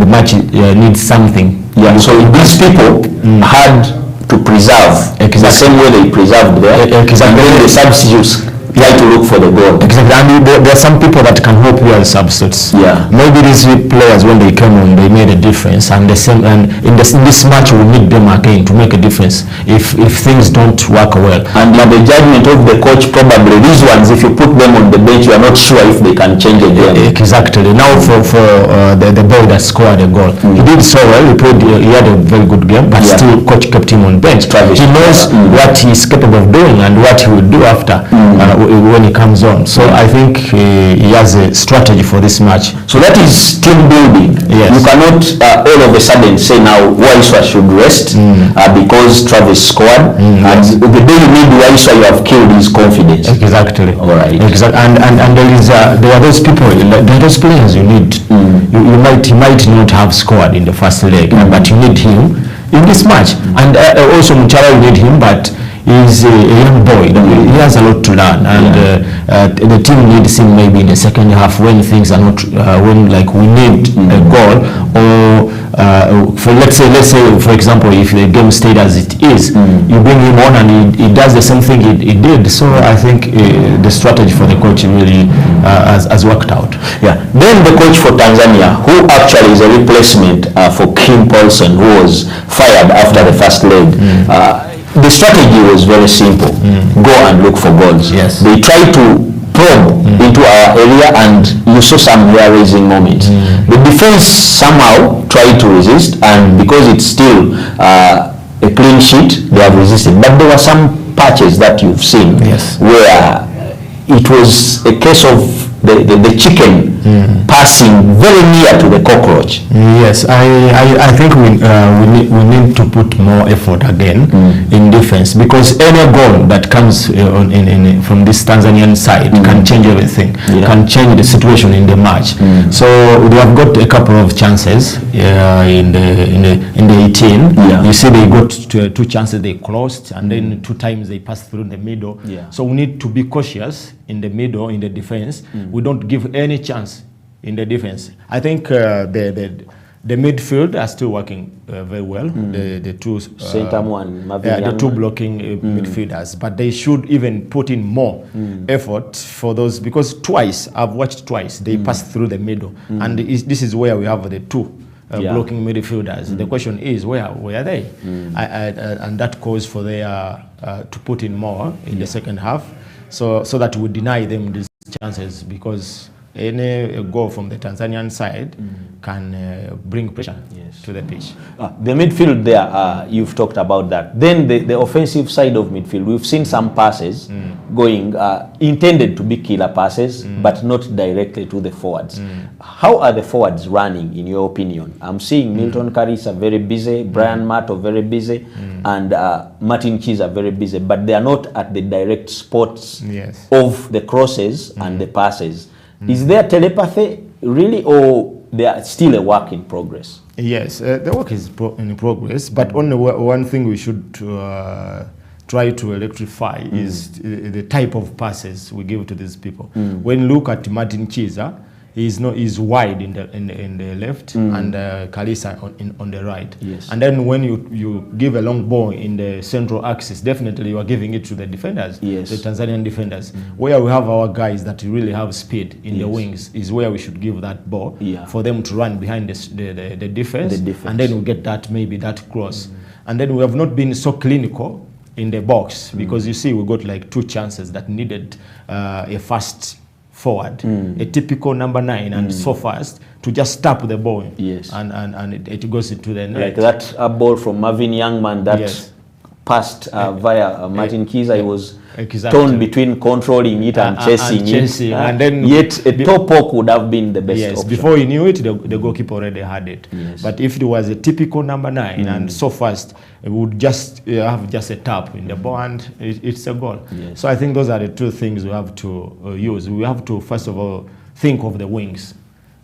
match needs something. Yeah. So these people had to preserve the same way they preserved there, and then the substitutes try to look for the goal. Exactly, and there are some people that can help you as substitutes. Yeah. Maybe these players, when they came on, they made a difference, and in this match we need them again to make a difference if things don't work well. And in the judgment of the coach, probably these ones, if you put them on the bench, you are not sure if they can change a game. Exactly. Now for the boy that scored a goal, he did so well. He had a very good game, but still coach kept him on bench. He knows what he's capable of doing and what he will do after when he comes on. So I think he has a strategy for this match. So that is team building. Yes. You cannot all of a sudden say now Waiswa should rest because Travis scored. And the day you need Waiswa, you have killed his confidence. Exactly. All right. Exactly. And there are those people, there are those players you need. He might not have scored in the first leg, but you need him in this match. And also Muchara, you need him, but he's a young boy. He has a lot to learn, and the team needs him maybe in the second half when things are not when like we need a goal, or for let's say for example, if the game stayed as it is, you bring him on and he does the same thing he did. So I think the strategy for the coach really has worked out. Yeah. Then the coach for Tanzania, who actually is a replacement for Kim Paulson, who was fired after the first leg. The strategy was very simple. Go and look for goals. Yes. They tried to probe into our area, and you saw some hair-raising moments. The defense somehow tried to resist, and because it's still a clean sheet, they have resisted. But there were some patches that you've seen where it was a case of the chicken passing very near to the cockroach. Yes, I think we need to put more effort again in defense, because any goal that comes from this Tanzanian side can change everything, can change the situation in the match. So they have got a couple of chances in the 18. You see they got two chances they closed, and then 2 times they passed through the middle. So we need to be cautious in the middle, in the defense. We don't give any chance in the defense. I think the midfield are still working very well. The two the two blocking midfielders, but they should even put in more effort for those, because I've watched twice they passed through the middle, and this is where we have the two blocking midfielders. The question is, where are they? And that calls for their to put in more in the second half, so that we deny them these chances, because any goal from the Tanzanian side can bring pressure to the pitch. The midfield there, you've talked about that. Then the offensive side of midfield, we've seen some passes going, intended to be killer passes, but not directly to the forwards. How are the forwards running, in your opinion? I'm seeing Milton Karisa very busy, Brian Mato very busy, and Martin Chiza very busy, but they are not at the direct spots of the crosses and the passes. Is there telepathy really, or they are still a work in progress? Yes, the work is in progress, but only one thing we should try to electrify is the type of passes we give to these people. When you look at Martin Chiza, he's wide in the left, and Kalisa on the right. And then when you give a long ball in the central axis, definitely you are giving it to the defenders, the Tanzanian defenders. Where we have our guys that really have speed in the wings is where we should give that ball for them to run behind the defense, and then we get that cross. And then we have not been so clinical in the box, because you see we got like 2 chances that needed a fast forward, a typical number 9, and so fast to just tap the ball, and it goes into the net. Like that ball from Marvin Youngman that passed via Martin Kiza. He was torn between controlling it and chasing it. And then yet a top poke would have been the best option. Before he knew it, the goalkeeper already had it. But if it was a typical number 9 and so fast, it would just have just a tap in the ball, and it's a goal. So I think those are the 2 things we have to use. We have to first of all think of the wings.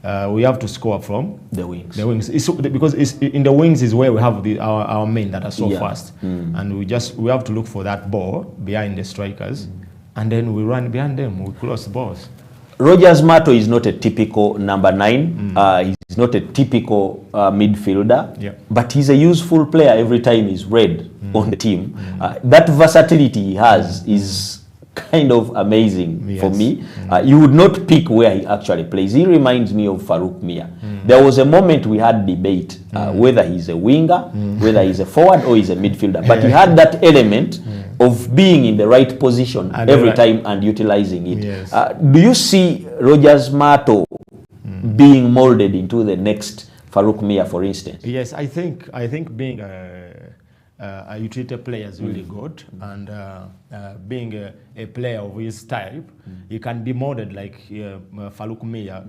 We have to score from the wings. Because in the wings is where we have our men that are so fast, and we have to look for that ball behind the strikers, and then we run behind them. We close the balls. Rogers Mato is not a typical number 9. He's not a typical midfielder, but he's a useful player every time he's read on the team. That versatility he has is kind of amazing Yes. for me. You would not pick where he actually plays. He reminds me of Farouk Mia. There was a moment we had debate whether he's a winger, whether he's a forward or he's a midfielder. But he had that element of being in the right position And every time and utilizing it. Yes. Do you see Rogers Mato being molded into the next Farouk Mia, for instance? Yes, I think being a utility player is really good, and being a player of his type, he can be molded like Farouk Mia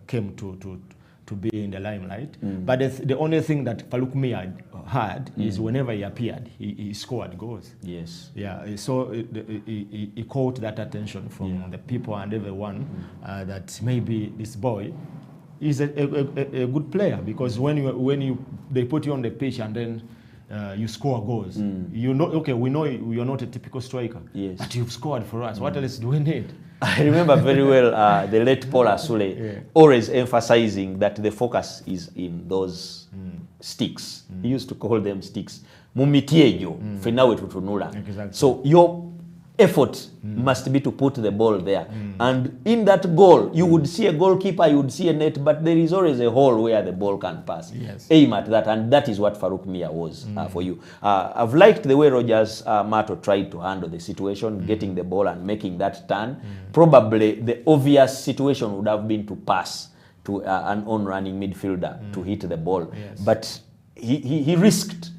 came to be in the limelight. But the only thing that Farouk Mia had is whenever he appeared, he scored goals. Yes. Yeah, so he caught that attention from the people and everyone that maybe this boy is a good player, because when they put you on the pitch and then you score goals, you know, okay, we know you're not a typical striker, yes, but you've scored for us. What else do we need? I remember very well the late Paul Asule always emphasizing that the focus is in those sticks. He used to call them sticks. Mumitiejo, fenawe tutunula. So your effort must be to put the ball there. And in that goal, you would see a goalkeeper, you would see a net, but there is always a hole where the ball can pass. Yes. Aim at that, and that is what Farouk Mia was for you. I've liked the way Rogers Mato tried to handle the situation, getting the ball and making that turn. Probably the obvious situation would have been to pass to an on-running midfielder to hit the ball. Yes. But he risked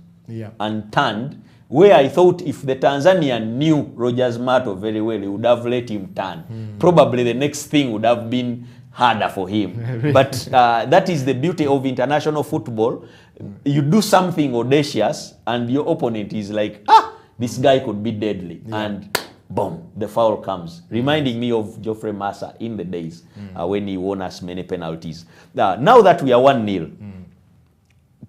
and turned, where I thought if the Tanzanian knew Rogers Mato very well, he would have let him turn. Probably the next thing would have been harder for him. But that is the beauty of international football. You do something audacious and your opponent is like, this guy could be deadly. And boom, the foul comes. Reminding me of Geoffrey Massa in the days when he won us many penalties. Now that we are 1-0,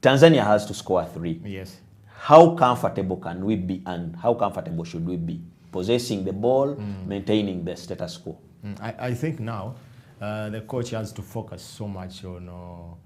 Tanzania has to score 3. Yes. How comfortable can we be, and how comfortable should we be possessing the ball, maintaining the status quo? I think now the coach has to focus so much on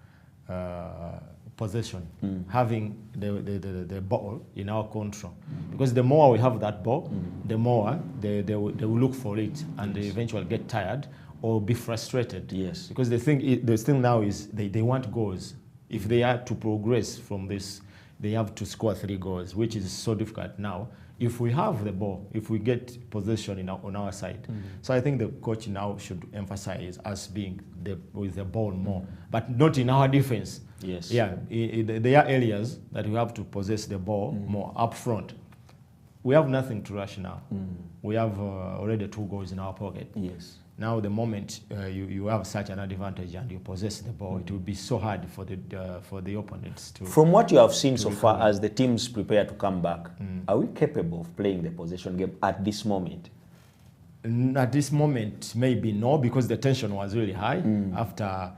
possession, having the ball in our control. Because the more we have that ball, the more they will look for it, and they eventually get tired or be frustrated. Yes. Because the thing now is they want goals. If they are to progress from this, they have to score 3 goals, which is so difficult now. If we have the ball, if we get possession on our side. So I think the coach now should emphasize us being with the ball more, but not in our defense. Yes. Yeah, there are areas that we have to possess the ball more up front. We have nothing to rush now. We have already 2 goals in our pocket. Yes. Now the moment you have such an advantage and you possess the ball, it will be so hard for the opponents to... From what you have seen so far as the teams prepare to come back, are we capable of playing the possession game at this moment? At this moment, maybe no, because the tension was really high after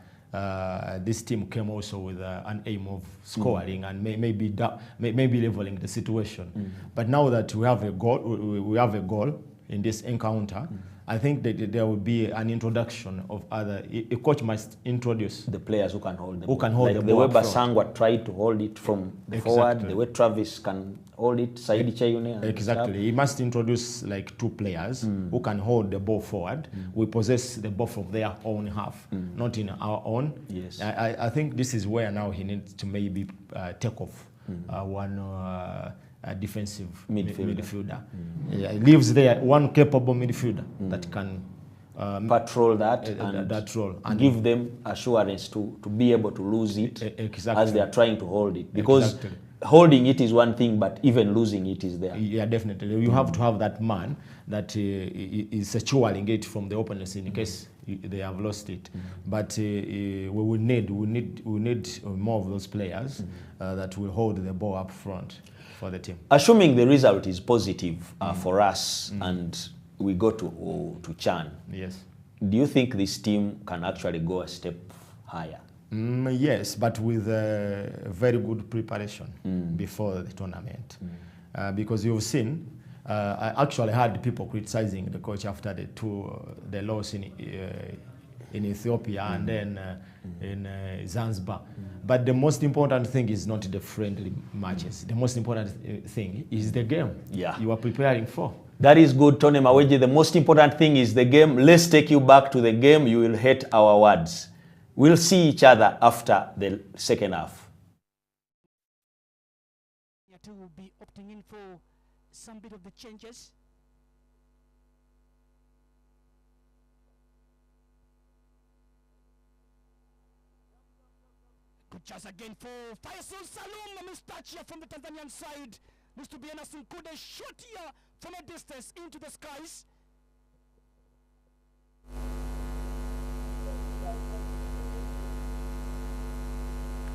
this team came also with an aim of scoring and maybe leveling the situation. But now that we have a goal in this encounter, I think that there will be an introduction of other... A coach must introduce the players who can hold the ball. Like the way ball. Basangwa tried to hold it from the forward, the way Travis can hold it, Saidi Chayune. Exactly. He must introduce like 2 players who can hold the ball forward. We possess the ball from their own half, not in our own. Yes. I think this is where now he needs to maybe take off one defensive midfielder. Leaves there one capable midfielder that can patrol that and that role and give them assurance to be able to lose it as they are trying to hold it. Because holding it is one thing, but even losing it is there. Yeah, definitely. You have to have that man that is securing it from the opponents in case they have lost it. But we need more of those players that will hold the ball up front for the team. Assuming the result is positive for us and we go to Chan, yes, do you think this team can actually go a step higher? Yes, but with very good preparation before the tournament. Because you've seen, I actually had people criticizing the coach after the loss in Ethiopia and then in Zanzibar. But the most important thing is not the friendly matches. The most important thing is the game you are preparing for. That is good, Tony Maweji. The most important thing is the game. Let's take you back to the game. You will hate our words. We'll see each other after the second half. Will be opting in for some bit of the changes. Good chance again for Faisal Salum. Mistouch here from the Tanzanian side. Looks to be Anderson Kude. Shot here from a distance into the skies.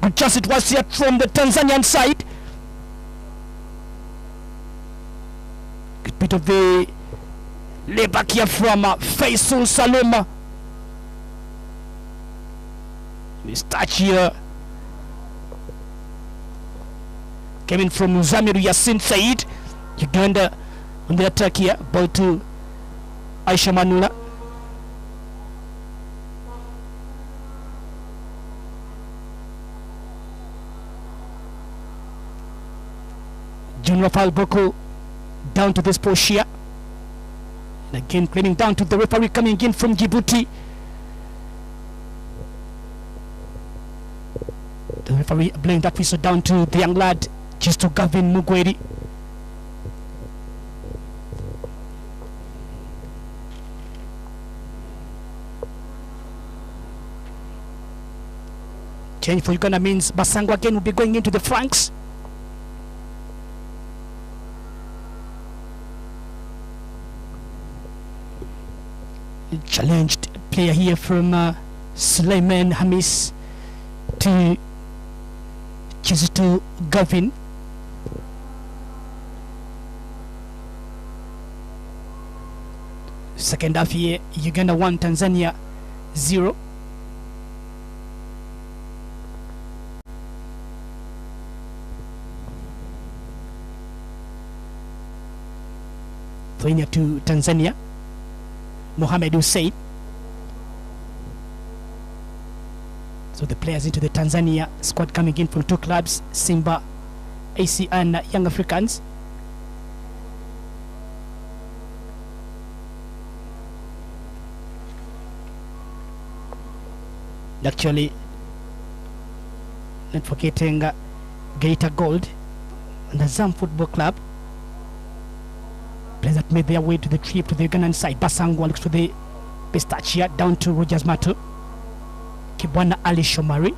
Good chance it was here from the Tanzanian side. Good bit of the layback here from Faisal Salum. Mistouch here. Coming from Zamiru Yassin Said. Uganda on the attack here. Ball to Aisha Manula. John Rafael Boko down to this post here. And again claiming down to the referee coming in from Djibouti. The referee blowing that whistle down to the young lad, just to Gavin Mugweri. Change for Uganda means Basango again will be going into the flanks. Challenged player here from Suleiman Hamis to Chizuto Gavin. Second half here, Uganda 1, Tanzania 0. Throwing it to Tanzania, Mohamed Hussein. So the players into the Tanzania squad coming in from two clubs, Simba, AC and Young Africans. Actually, not forgetting Geita Gold and the Zam Football Club. Players that made their way to the trip to the Ugandan side. Basangwa looks for the Pistachia down to Rogers Mato. Kibwana Ali Shomari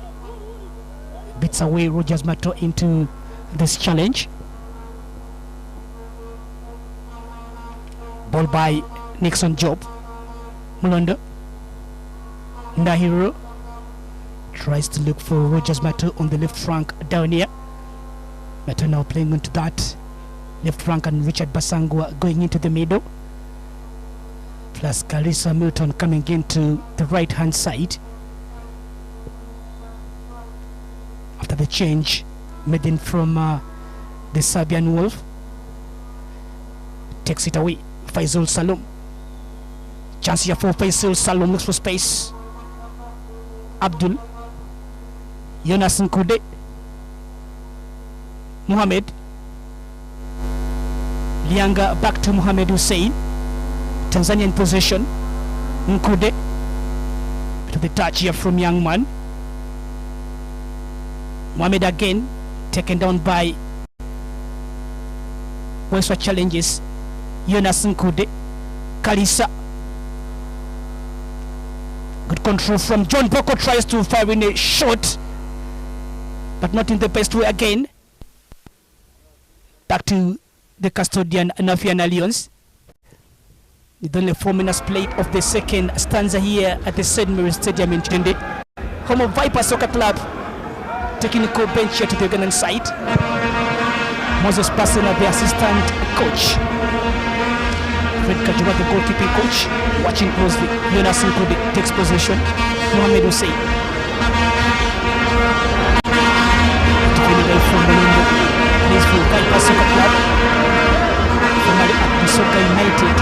beats away Rogers Mato into this challenge. Ball by Nixon Job. Mulondo. Ndahiro tries to look for Rogers Mato on the left flank down here. Mato now playing into that left flank and Richard Basangwa going into the middle. Plus Carissa Milton coming into the right hand side. After the change made in from the Serbian Wolf. Takes it away. Faisal Salum. Chance here for Faisal Salum. Looks for space. Abdul. Jonas Nkude. Mohamed. Lianga back to Mohamed Hussein. Tanzanian possession. Nkude. To the touch here from young man. Mohamed again taken down by Westwa challenges. Jonas Nkude. Kalisa. Good control from John Boko, tries to fire in a shot, but not in the best way again. Back to the custodian Nafian Alliance. With only 4 minutes played of the second stanza here at the St. Mary's Stadium in Kitende. Home of Viper Soccer Club. Technical bench here to the Ugandan side. Moses Pasena, the assistant coach. Fred Kajuba, the goalkeeping coach, watching closely. Jonas Nkude takes possession. Mohamed Hussein. Defended from Mulundo. Plays for Viper Soccer Club. Formerly at Soccer United.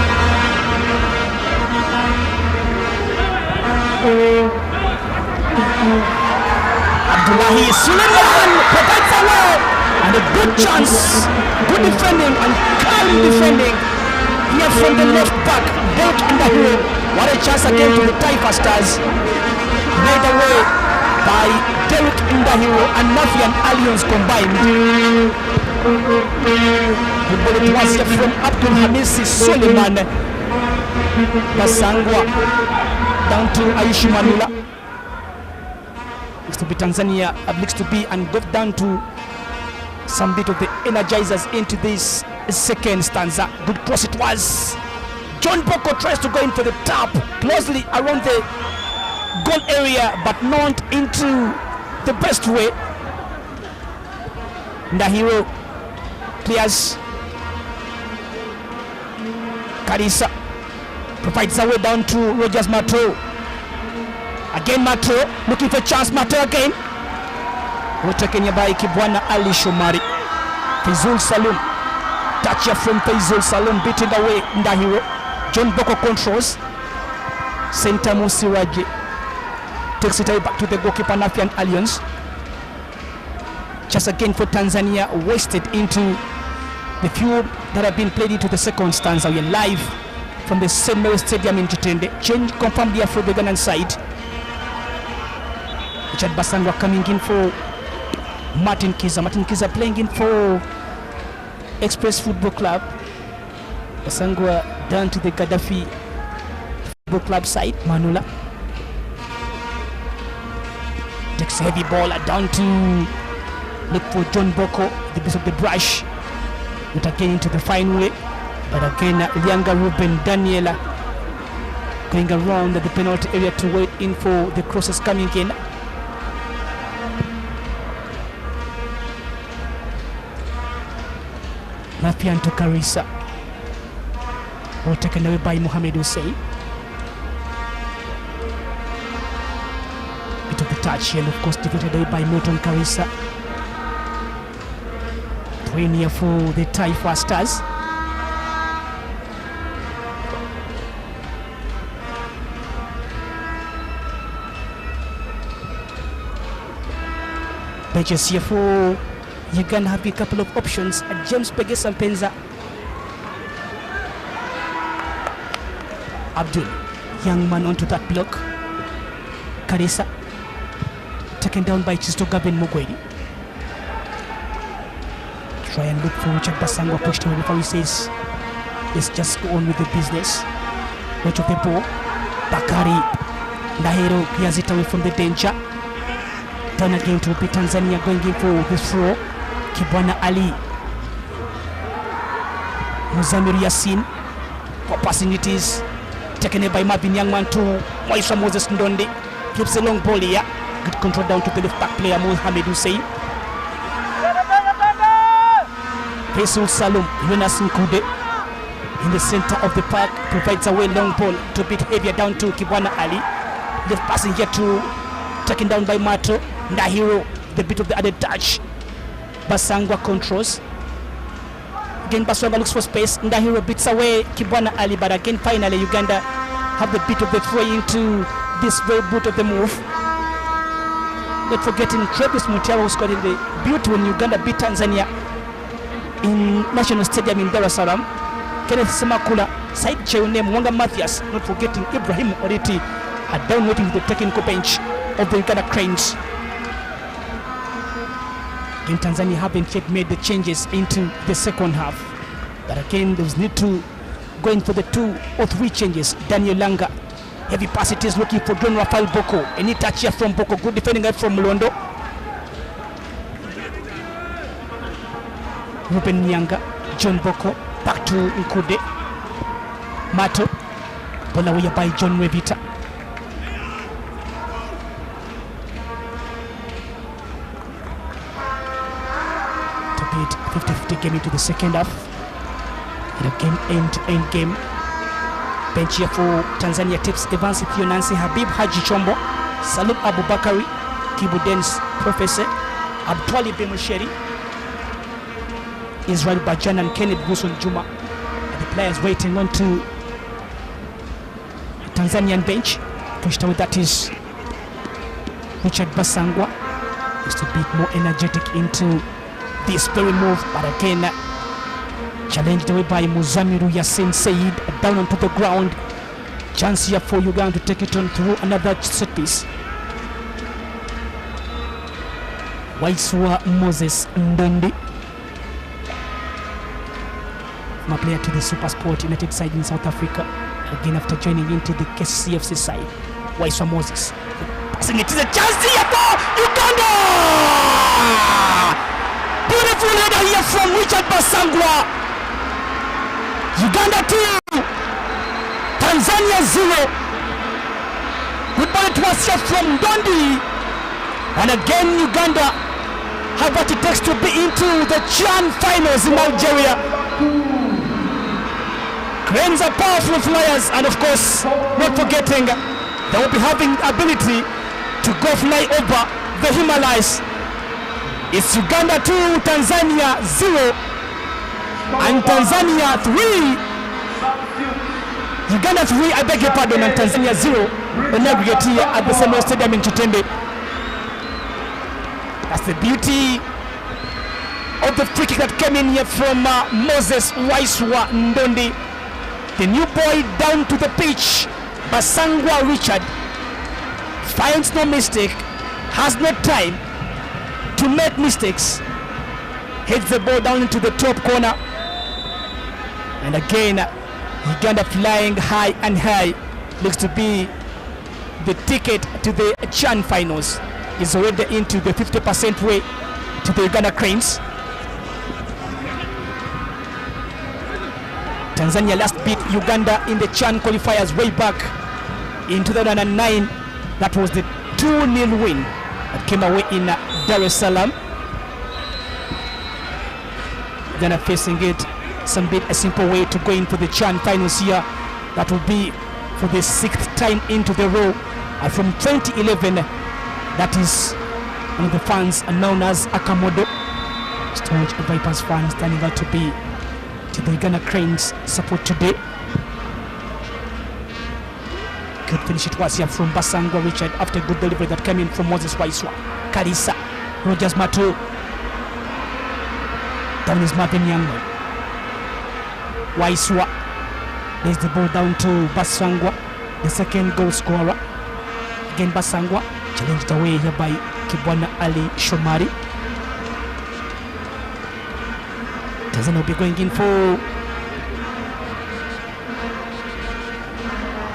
Abdullahi Suleiman provides a wall and a good chance. Good defending and calm defending. Here the left back, Derek Ndahiro. What a chance again to the Taifa Stars. Made away by Derek Ndahiro and Nafian Alliance combined. The ball it was from Abdul Hamisi Suleiman. Basangwa down to Aisha Manula. Looks to be Tanzania, looks to be, and got down to some bit of the energizers into this second stanza. Good cross it was. John Boko tries to go in for the tap, closely around the goal area, but not into the best way. Ndahiro clears. Karisa provides a way down to Rogers Mato. Again Mato, looking for chance. Mato again. Taken by Kibwana Ali Shomari. Faisal Salum. Touch from Faisal Salum, beating away Ndahiro. John Boko controls. Center Musiraji takes it back to the goalkeeper Nafian Alliance. Just again for Tanzania, wasted into the few that have been played into the second stanza. We are live from the St. Mary's Stadium in Kitende. Change confirmed here for the Ghanaian side. Richard Basangwa coming in for Martin Kiza. Martin Kiza playing in for Express Football Club. Basangwa down to the Gaddafi Football Club side. Manula takes a heavy ball down to look for John Boko, the base of the brush. Not again into the fine way, but again Lianga Ruben Daniela going around the penalty area to wait in for the crosses coming in. Nafian to Karisa, all taken away by Mohamed Hussein. Bit of the touch and of course defeated away by Milton Karisa. Here for the Taifa Stars. Benches here for Uganda have a couple of options. James Pegesa Mpenza, Abdul, young man onto that block. Karisa taken down by Chisto Gavin Mugwedi. Try and look for Richard Basangwa, pushed away. Referee says, let's just go on with the business. Watch of the ball. Bakari Ndahiro clears it away from the danger. Turn again to be Tanzania going in for the throw. Kibwana Ali. Muzamir Yassin. For passing it is taken by Marvin Youngman to Moisa Moses Ndondi. Keeps a long ball here. Good control down to the left back player Mohamed Hussein. Faisal Salum, Jonas Nkude in the center of the park provides a way long ball to beat heavier down to Kibwana Ali. Left passing here to taken down by Mato. Ndahiro, the bit of the added touch. Basangwa controls. Again Basangwa looks for space. Ndahiro beats away Kibwana Ali, but again finally Uganda have the bit of the throw into this very boot of the move. Not forgetting Travis Mutiara, who scored in the boot when Uganda beat Tanzania in National Stadium in Dar es Salaam. Kenneth Semakula, Said Cheune, Mwanga Mathias, not forgetting Ibrahim Oriti, are down waiting with the technical bench of the Uganda Cranes. In Tanzania haven't yet made the changes into the second half, but again there was need to go in for the 2 or 3 changes. Daniel Langa, heavy pass it is looking for John Rafael Boko. Any touch here from Boko, good defending it from Mulondo. Ruben Nyanga, John Boko, back to Nkude. Mato, ball away by John Webita. To beat 50-50 game into the second half. In a game end-to-end game. Bench here for Tanzania tips Evans Nancy Habib Haji Chombo, Salum Abubakari, Kibu Dennis Professor, Abdwali Bemusheri, Israel Bajan and Kenneth Guson Juma. The players waiting on to the Tanzanian bench. Pushed away, that is Richard Basangwa. Is to be more energetic into this very move, but again Challenged away by Muzamiru Yasin Said, down onto the ground. Chance here for Uganda to take it on through another set piece. Waiswa Moses Ndondi, from a player to the Super Sport United side in South Africa, again after joining into the KCFC side. Waiswa Moses passing, it is a chance here for Uganda! Beautiful header here from Richard Basangwa. Uganda 2, Tanzania 0. Good ball to us here from Ndondi. And again Uganda have what it takes to be into the CHAN finals in Algeria. Cranes are powerful flyers, and of course, not forgetting, they will be having the ability to go fly over the Himalayas. It's Uganda 2, Tanzania 0, and Tanzania 3. Uganda 3, I beg your pardon, and Tanzania 0 on aggregate here at the Samuel Stadium in Kitende. That's the beauty of the free kick that came in here from Moses Waiswa Ndondi. The new boy down to the pitch. Basangwa Richard finds no mistake, has no time to make mistakes. Hits the ball down into the top corner. And again, Uganda flying high and high. Looks to be the ticket to the CHAN finals. Is already into the 50% way to the Uganda Cranes. Tanzania last beat Uganda in the CHAN qualifiers way back in 2009. That was the 2-0 win that came away in Dar es Salaam. Uganda facing it some bit a simple way to go in for the CHAN finals here. That will be for the 6th time into the row from 2011. That is one of the fans known as Akamodo. Staunch Vipers fans standing out to be to the Uganda Cranes support today. Good finish it was here from Basangwa Richard after a good delivery that came in from Moses Waiswa. Kalisa, Rogers Mato. Down is Marvin Youngman. Waiswa. There's the ball down to Basangwa, the second goal scorer. Again Basangwa. Challenged away here by Kibwana Ali Shomari. Tanzania will be going in for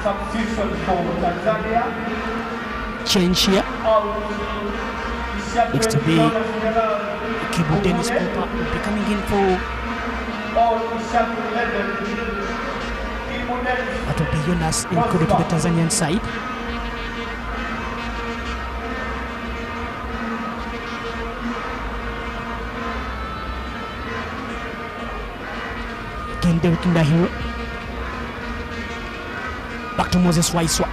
substitution for Tanzania. Change here. Looks to be Kibu Dennis Cooper will be coming in for. That will be Jonas included to the Tanzanian side. Hero. Back to Moses Waiswa.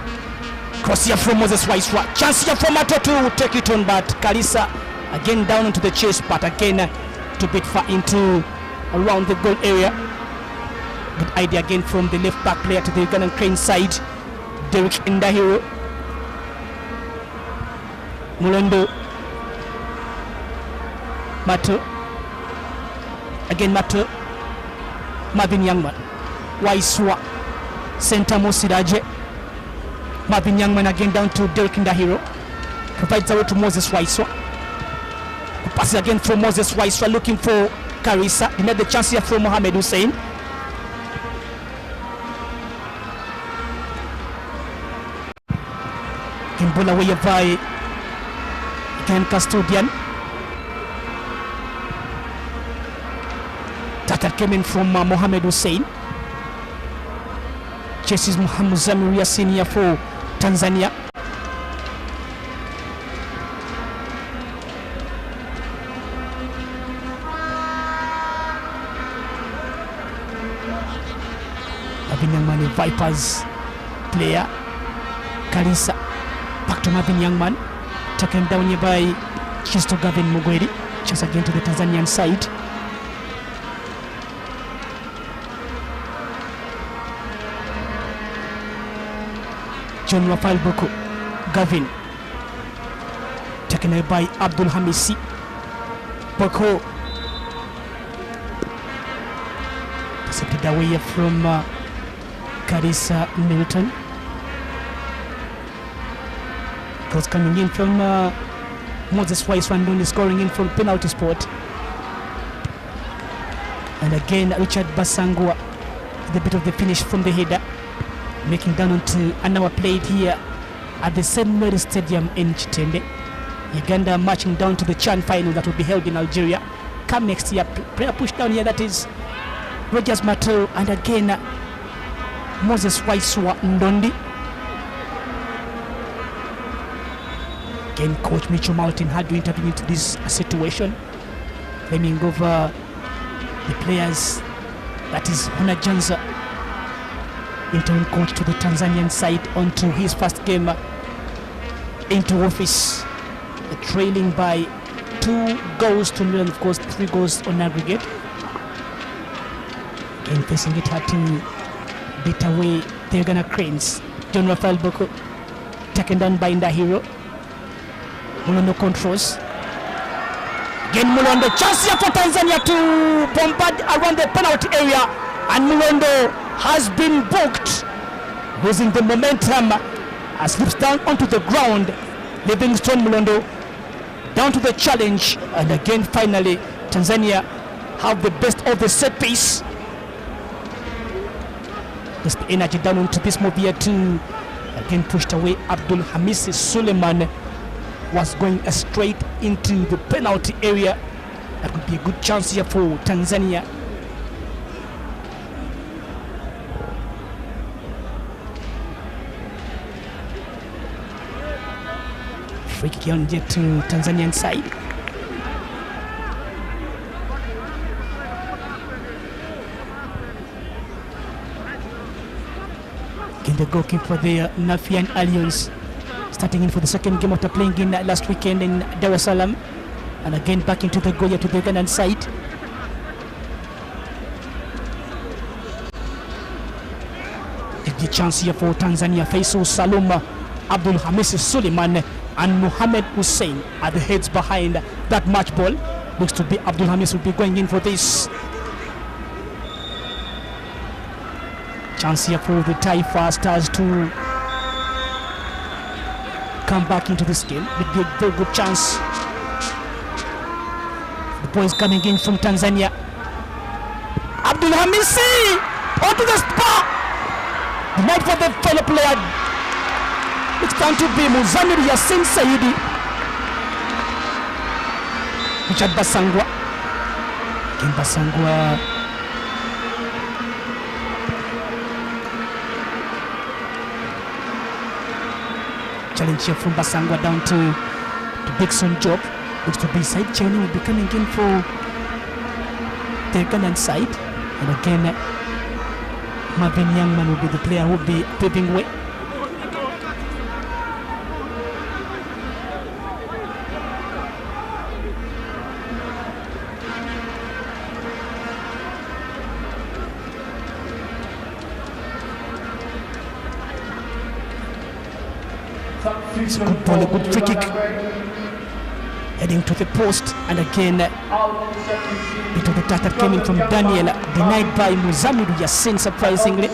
Cross here from Moses Waiswa. Chance here for Mato to take it on, but Kalisa again down into the chase, but again to bit far into around the goal area. Good idea again from the left back player to the Ugandan Crane side. Derek Ndahiro. Mulondo. Mato. Again Mato. Marvin Youngman, Waiswa, Center Mosiraje. Marvin Youngman again down to Derek Ndahiro. Provides away to Moses Waiswa. Passes again from Moses Waiswa looking for Karisa. Another chance here from Mohamed Hussein. Can ball away by again Custodian. That came in from Mohamed Hussein. Chases Muhammad Zamir Yasin here for Tanzania. Marvin Youngman, Vipers player. Kalisa. Back to Marvin Youngman. Taken down here by Chisto Gavin Mugweri. Chase again to the Tanzanian side. John Rafael Boko, Gavin, taken away by Abdul Hamisi. Boko, Head away from Karisa Milton. Cross coming in from Moses Waiswanduni, scoring in from penalty spot. And again, Richard Basangwa, the bit of the finish from the header, making down onto an hour played here at the St. Mary Stadium in Kitende. Uganda marching down to the CHAN final that will be held in Algeria come next year. Player push down here, that is Rogers Mateo, and again Moses Waiswa Ndondi. Again, Coach Mitchell Martin had to intervene into this situation, blaming over the players. That is Honajanza, interim coach to the Tanzanian side, onto his first game into office, trailing by 2 goals to nil, and of course 3 goals on aggregate. Again, facing it hard to beat away the Uganda Cranes. John Rafael Boko taken down by Ndahiro. Mulondo controls. Again Mulondo, chance here for Tanzania to bombard around the penalty area, and Mulondo has been booked, losing the momentum, slips down onto the ground. Livingstone Mulondo down to the challenge, and again finally Tanzania have the best of the set piece. Just the energy down into this move here to again pushed away. Abdul Hamisi Suleiman was going straight into the penalty area. That could be a good chance here for Tanzania. Free kick on jet to Tanzanian side. Again, the goalkeeper there, Nafian Alliance, starting in for the second game after playing in last weekend in Dar es Salaam, and again back into the Goya to the Ugandan side. The chance here for Tanzania. Faisal Saluma, Abdul Hamis Suleiman, and Mohamed Hussein are the heads behind that match ball. Looks to be Abdul Hamis will be going in for this. Chance here for the Taifa Stars to come back into this game. Would be a very good chance. The points coming in from Tanzania. Abdul Hamisi onto the spot. The night for the fellow player. It's going to be Muzamir Yassin Saidi. Richard Basangwa. Again Basangwa. Challenge here from Basangwa down to Dixon Job. Looks to be side chaining, will be coming in for the Ugandan side. And again, Marvin Youngman will be the player who will be paving way. It's a good ball, a good free kick. Heading to the post, and again, bit of the attack that came in from Daniel, denied by Muzamiru Yassin, surprisingly.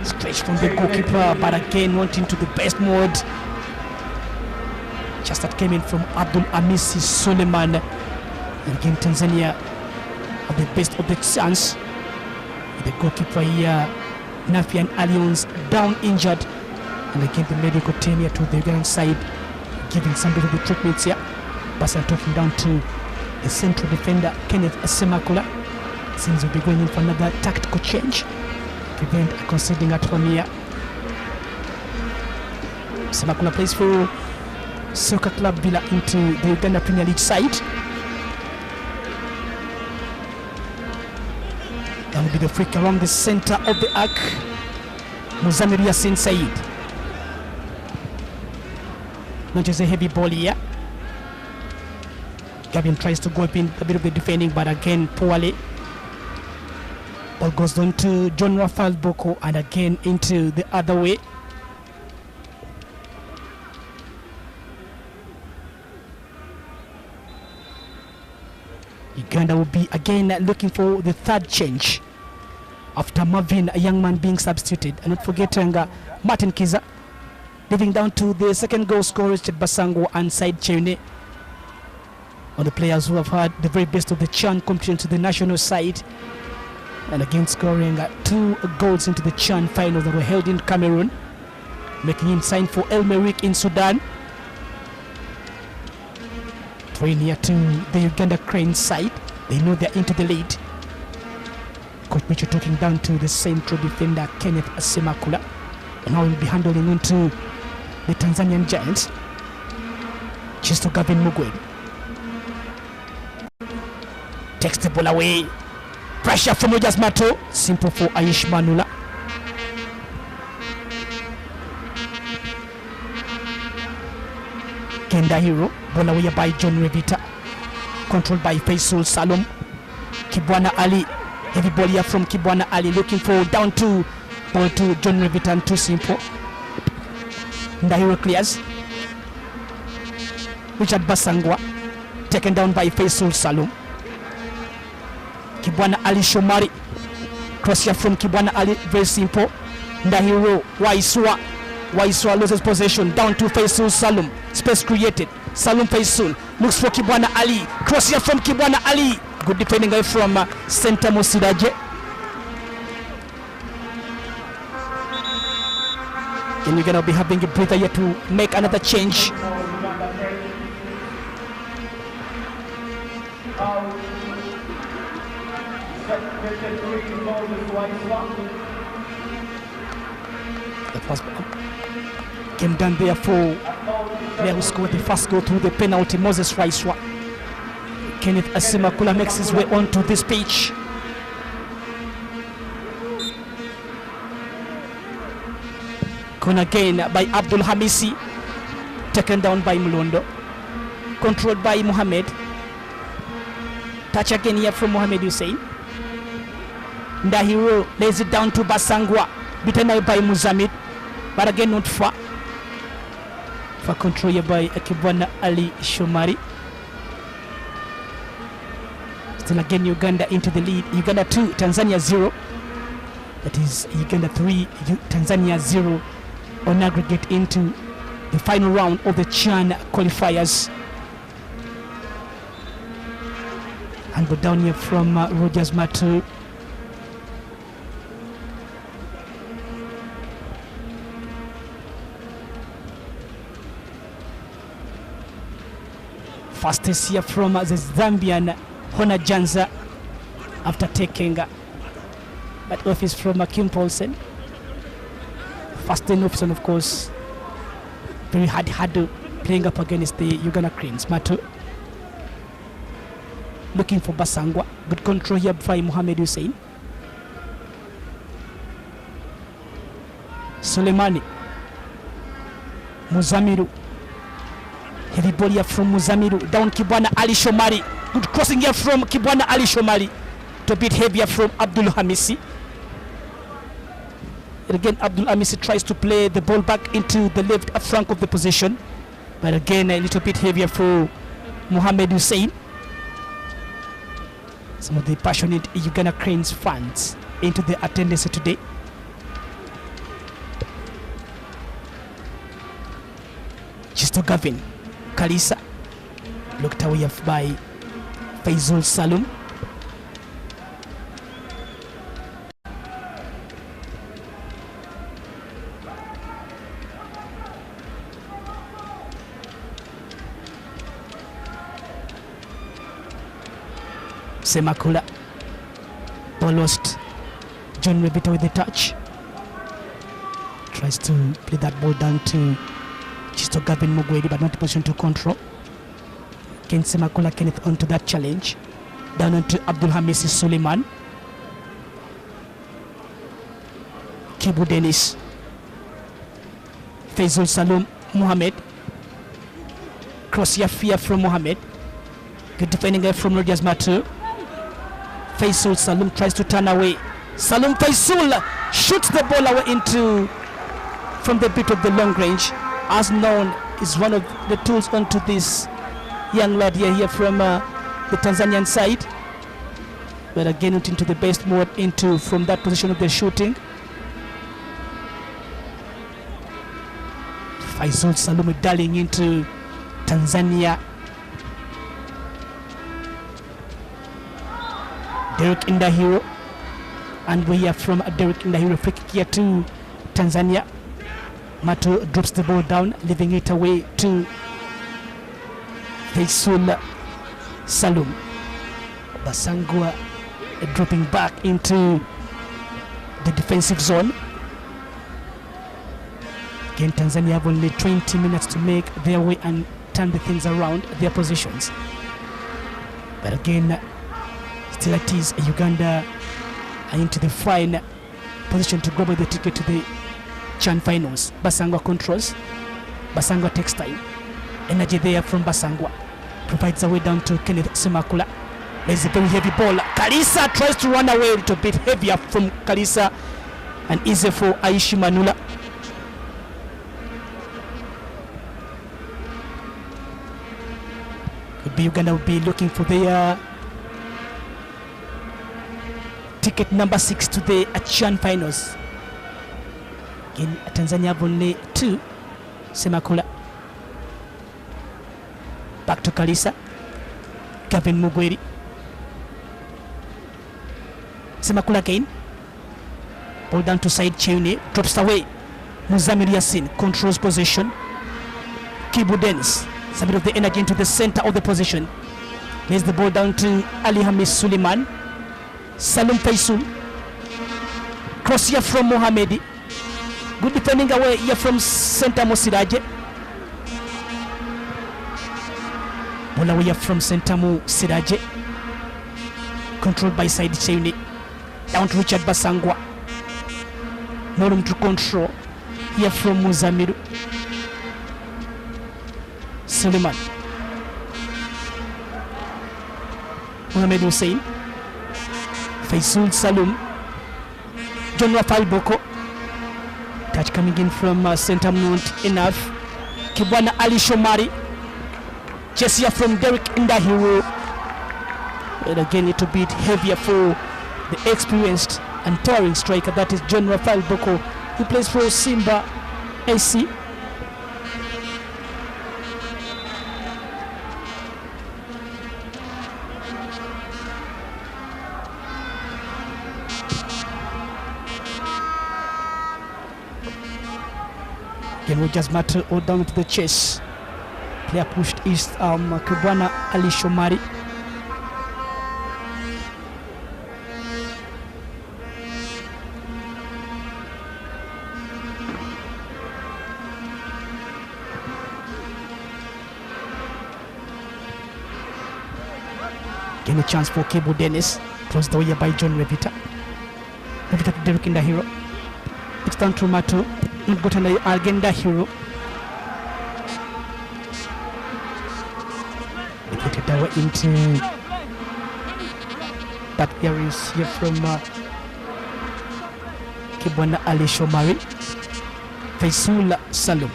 Stretch from the goalkeeper, but again, went into the best mode. Just that came in from Abdul Amisi Suleiman. And again, Tanzania have the best of the chance. The goalkeeper here, Nafian Alliance, down injured. And again, the medical team here to the Ugandan side, giving somebody the treatments here. Basa talking down to the central defender, Kenneth Semakula. Seems we'll be going in for another tactical change. Prevent conceding at home here. Semakula plays for Soccer Club Villa into the Uganda Premier League side. That will be the freak around the center of the arc. Muzamir Yassin Said. Not just a heavy ball here. Gavin tries to go up in a bit of the defending, but again poorly. Ball goes down to John Rafael Boko, and again into the other way. Uganda will be again looking for the third change after Marvin, a young man, being substituted. And not forgetting Martin Kiza, leaving down to the second goal scorer, Richard Basango and Said Chene, on the players who have had the very best of the CHAN competition to the national side, and again scoring 2 goals into the CHAN finals that were held in Cameroon, making him sign for El Merreikh in Sudan. 3 near to the Uganda Cranes side. They know they're into the lead. Coach Mitchell talking down to the central defender Kenneth Semakula, and now he'll be handling into the Tanzanian Giants. Chisto Gavin Mugwe takes the ball away. Pressure from Rogers Mato. Simple for Aish Manula. Kenda Hero. Ball away by John Revita. Controlled by Faisal Salom. Kibwana Ali. Heavy ball here from Kibwana Ali. Looking for down to ball to John Revita and too simple. Ndahiro clears. Richard Basangwa. Taken down by Faisal Salom. Kibwana Ali Shomari. Cross here from Kibwana Ali. Very simple. Ndahiro Waiswa. Waiswa loses possession. Down to Faisal Salom. Space created. Salom Faisal looks for Kibwana Ali. Cross here from Kibwana Ali. Good defending away from center Mosidaje. And we're going to be having a breather here to make another change. That was came down there for there who scored the first goal through the penalty, Moses Waiswa. Kenneth Semakula makes his way onto this pitch. Gone again by Abdul Hamisi, taken down by Mulondo, controlled by Mohamed. Touch again here from Mohamed Hussein. Ndahiro lays it down to Basangwa, beaten out by Muzamid, but again not far. For control here by Kibwana Ali Shomari. Still again Uganda into the lead. Uganda 2, Tanzania 0. That is Uganda 3, Tanzania 0 on aggregate into the final round of the CHAN qualifiers. And go down here from Rogers Mato. Fastest here from the Zambian Hona Janza after taking that office from Kim Paulsen. Fast enough, of course. Very hard playing up against the Uganda Cranes. Mato looking for Basangwa. Good control here by Mohamed Hussein. Soleimani. Muzamiru. Heavy ball here from Muzamiru. Down Kibwana Ali Shomari. Good crossing here from Kibwana Ali Shomari. To beat heavier from Abdul Hamisi. And again, Abdul Hamisi tries to play the ball back into the left flank of the position. But again, a little bit heavier for Mohamed Hussein. Some of the passionate Uganda Cranes fans into the attendance today. Chisto Gavin Kalisa looked away by Faisal Salum. Semakula. Ball lost. John Rebita with the touch. Tries to play that ball down to Chisto Gavin Mugwedi, but not in position to control. Ken Semakula Kenneth onto that challenge. Down onto Abdul Hamisi Suleiman. Kibu Dennis. Faisal Salum Mohamed. Cross here fear from Mohamed. Good defending from Rogers Mato. Faisal Salum tries to turn away. Salum Faisal shoots the ball away into from the bit of the long range. As known, is one of the tools onto this young lad here from the Tanzanian side. But again, into the best mode, from that position of the shooting. Faisal Salum darling into Tanzania. Derek Indahiro, and we hear from Derek Indahiro, free kick here to Tanzania. Mato drops the ball down, leaving it away to Faisal Salum. Basangwa dropping back into the defensive zone. Again, Tanzania have only 20 minutes to make their way and turn the things around, their positions. But again, still it is Uganda are into the fine position to grab the ticket to the CHAN finals. Basangwa controls. Basangwa takes time. Energy there from Basangwa. Provides a way down to Kenneth Semakula. There's a very heavy ball. Kalisa tries to run away a little bit heavier from Kalisa. And easy for Aishi Manula. Could be Uganda will be looking for their ticket number 6 to the CHAN finals. Again, Tanzania have only 2. Semakula. Back to Kalisa. Gavin Mugweri. Semakula again. Ball down to side Cheune. Drops away. Muzamil Yassin controls possession. Kibu Dennis. It's a bit of the energy into the center of the position. Lays the ball down to Ali Hamis Suleiman. Salum Faisul. Cross here from Mohamedi. Good defending away here from center Mosiraje. Ball away from center Mosiraje. Controlled by side Cheune. Down to Richard Basangwa. No room to control. Here from Muzamiru. Suleiman. Mohamed Hussein. Faisul Salum. John Rafael Boko. Touch coming in from center, not enough. Kibwana Ali Shomari. Jessia from Derek Indahiro. And again, it will be heavier for the experienced and towering striker, that is John Rafael Boko, who plays for Simba AC. Again, we just matter all down to the chase. Player pushed east, Kibwana Ali Shomari. Again, a chance for Kibu Dennis. Closed the way by John Revita. Revita to Derek Indahiro. It's down to Mato. Not got an Agenda Hero. They put it away into that areas here from Kibwana Ali Shomari. Faisul Salum.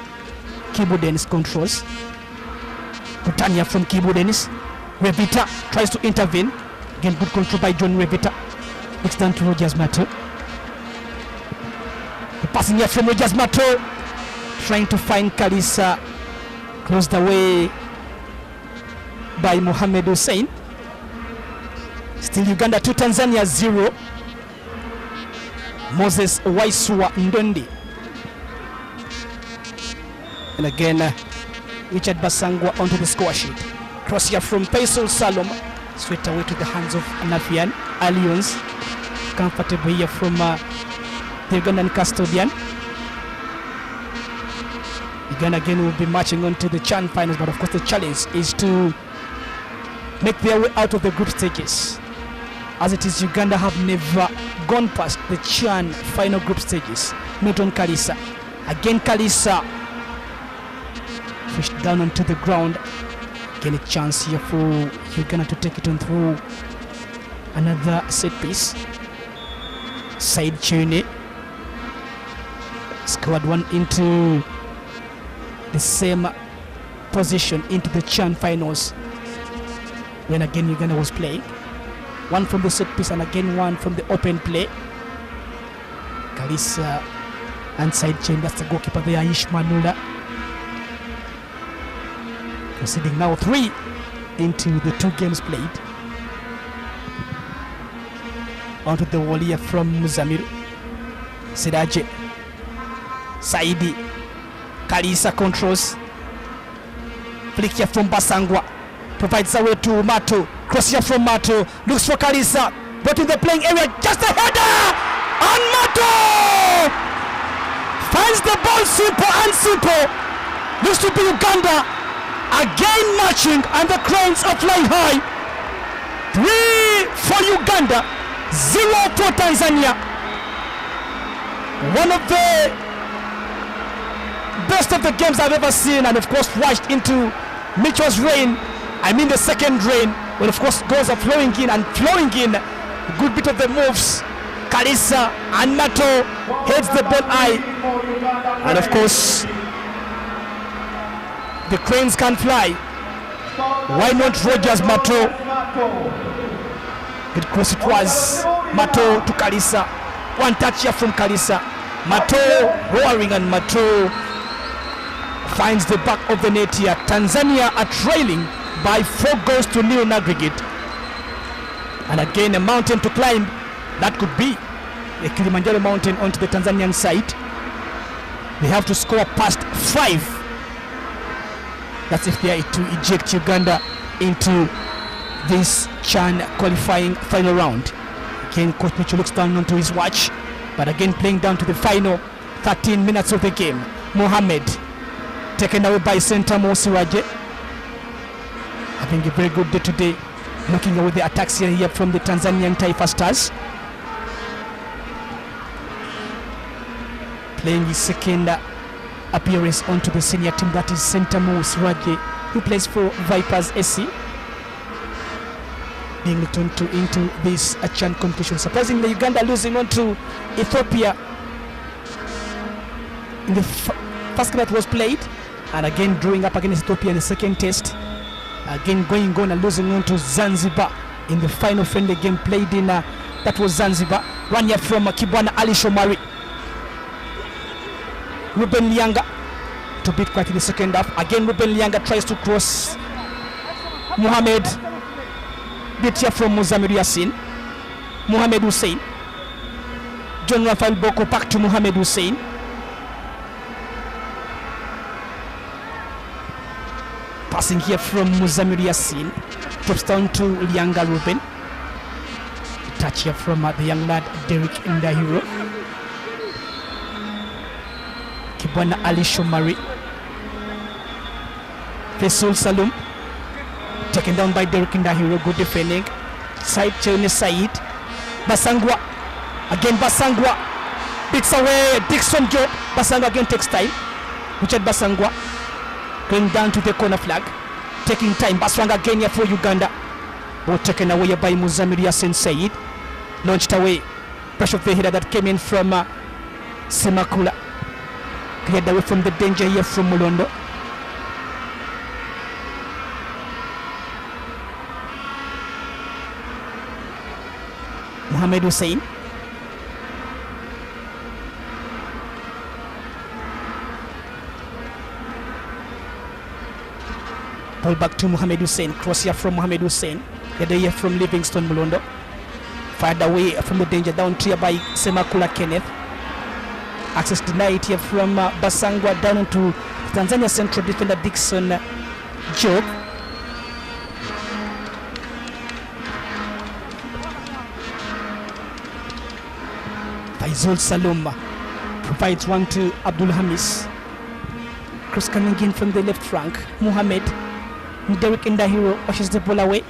Kibu Dennis controls. Butania from Kibu Dennis. Revita tries to intervene. Again, good control by John Revita. It's down to Rogers Mato. Passing here from Rogers Mato, trying to find Kalisa, closed away by Mohamed Hussein. Still Uganda 2, Tanzania 0. Moses Waisua Ndondi. And again, Richard Basangwa onto the score sheet. Cross here from Faisal Salom, straight away to the hands of Anafian Allions. Comfortable here from the Ugandan custodian. Uganda again will be marching on to the CHAN finals, but of course the challenge is to make their way out of the group stages. As it is, Uganda have never gone past the CHAN final group stages. Not on Kalisa. Again Kalisa pushed down onto the ground. Again a chance here for Uganda to take it on through another set piece. Side Chune. Squad one into the same position into the CHAN finals when again Uganda was playing. One from the set piece and again one from the open play. Kalisa and side chain, that's the goalkeeper there, Ishmanula. Proceeding now 3 into the 2 games played. Onto the wall here from Muzamiru. Sidaje. Saidi. Kalisa controls. Flick here from Basangwa. Provides away to Mato. Cross here from Mato. Looks for Kalisa. But in the playing area, just a header! And Mato! Finds the ball simple and simple. Looks to be Uganda. Again marching and the cranes are flying high. 3 for Uganda, 0 for Tanzania. One of the best of the games I've ever seen, and of course washed into Mitchell's rain. I mean the second rain, when of course goals are flowing in and flowing in. A good bit of the moves. Kalisa and Mato heads the ball high, and of course the cranes can fly. Why not Rogers Mato? Good cross it was. Mato to Kalisa. One touch here from Kalisa. Mato roaring and Mato finds the back of the net here. Tanzania are trailing by 4-0 in aggregate. And again a mountain to climb. That could be a Kilimanjaro mountain onto the Tanzanian side. They have to score past 5. That's if they are to eject Uganda into this CHAN qualifying final round. Again, Coach Mitchell looks down onto his watch, but again playing down to the final 13 minutes of the game. Mohamed taken away by center Mosiraje. Having a very good day today, knocking away the attacks here from the Tanzanian Taifa Stars. Playing his second appearance onto the senior team, that is center Mosiraje, who plays for Vipers SC. Being returned into this CHAN competition. Surprisingly, Uganda losing on to Ethiopia in the first game that was played, and again drawing up against Ethiopia in the second test. Again going on and losing on to Zanzibar in the final friendly game played in that was Zanzibar. One year from Kibwana Ali Shomari. Ruben Lianga to beat quite in the second half. Again Ruben Lianga tries to cross. Mohamed beat here from Muzamiru Yassin. Mohamed Hussein. John Rafael Boko back to Mohamed Hussein. Passing here from Muzamiru Yassin. Drops down to Lianga Ruben. Touch here from the young lad Derek Ndahiro. Kibwana Ali Shomari. Faisal Salum. Taken down by Derek Ndahiro. Good defending. Side Chene Said. Basangwa. Again Basangwa. Beats away Dixon Job. Basangwa again takes time. Richard Basangwa. Going down to the corner flag. Taking time. Basangwa again here for Uganda. Ball taken away by Muzamiru Yassin Said. Launched away. Pressure of the header that came in from Semakula. Cleared away from the danger here from Mulondo. Mohamed Hussein. Ball back to Mohamed Hussein. Cross here from Mohamed Hussein. Cleared here from Livingston Mulondo. Fired away from the danger down here by Semakula Kenneth. Access denied here from Basangwa down to Tanzania central defender Dixon Job. Faisal Salum provides one to Abdul Hamis. Cross coming in from the left flank. Mohamed. Derek Ndahiro washes the ball away.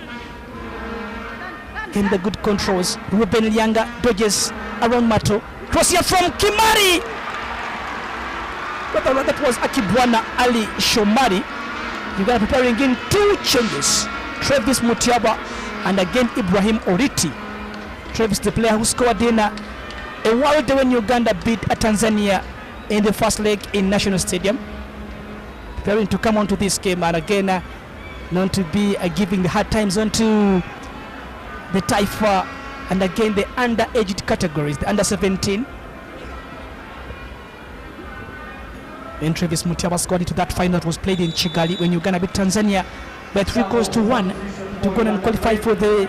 Getting the good controls. Ruben Lianga dodges around Mato. Cross here from Kimari. That was Akibwana Ali Shomari. Uganda preparing in 2 changes. Travis Mutiaba and again Ibrahim Oriti. Travis, the player who scored in a while when Uganda beat Tanzania in the first leg in National Stadium. Preparing to come onto this game and again known to be giving the hard times onto the Taifa and again the under-aged categories, the under-17. When Travis Mutiaba scored into that final that was played in Kigali when Uganda beat Tanzania by 3-1 to go and qualify for the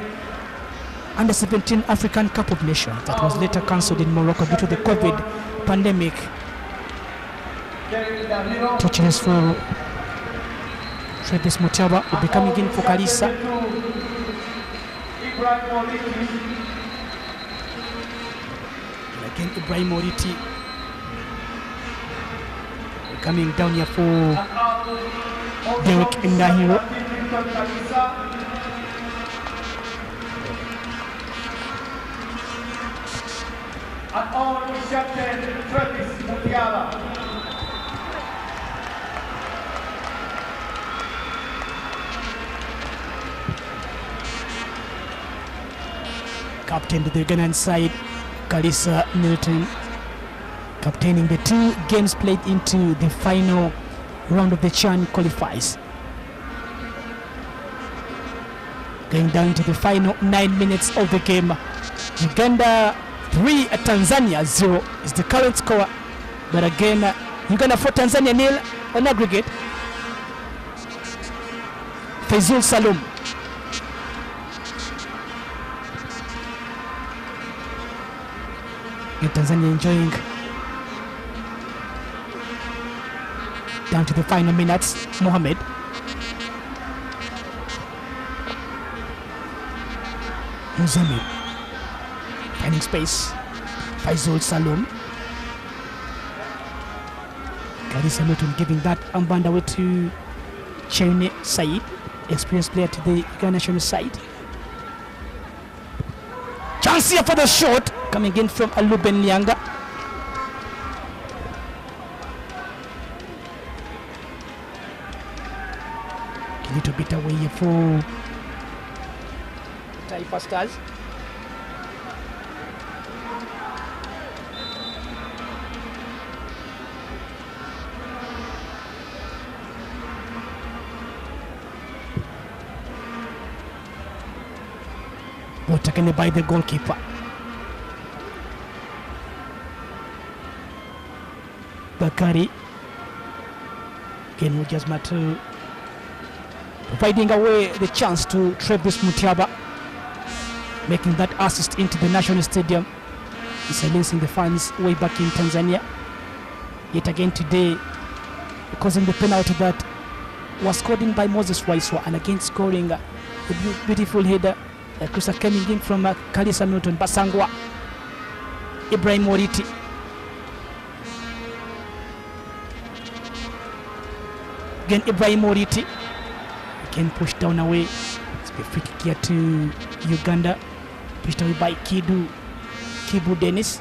under-17 African Cup of Nations that was later cancelled in Morocco due to the COVID pandemic. Touches for Travis Mutiaba will be coming in for Kalisa. And again Ibrahim Oriti coming down here for Derek Ndahiro. And on captain Travis Mutiaba. Captain to the Ugandan side, Kalisa Milton, captaining the 2 games played into the final round of the CHAN qualifiers. Going down to the final 9 minutes of the game. Uganda 3, Tanzania 0 is the current score. But again, Uganda 4, Tanzania 0 on aggregate. Faisal Salum. And Tanzania enjoying down to the final minutes. Mohamed. Muzami finding space. Faisal Salum. Kalisa Milton giving that armband away to Chene Said, experienced player to the Uganda national side. Chance here for the shot coming in from Aluben Lianga. A little bit away here for Taifa Stars. Ball taken by the goalkeeper. Bakari. Again, Rogers Matu providing away the chance to Travis Mutiaba, making that assist into the national stadium, silencing the fans way back in Tanzania. Yet again today, causing the penalty that was scored in by Moses Waiswa, and again scoring a beautiful header. Kusa coming in from Kalisa Milton. Basangwa. Ibrahim Oriti. Again Ibrahim Oriti. Again pushed down away. It's a free kick here to Uganda. Pushed away by Kibu Dennis.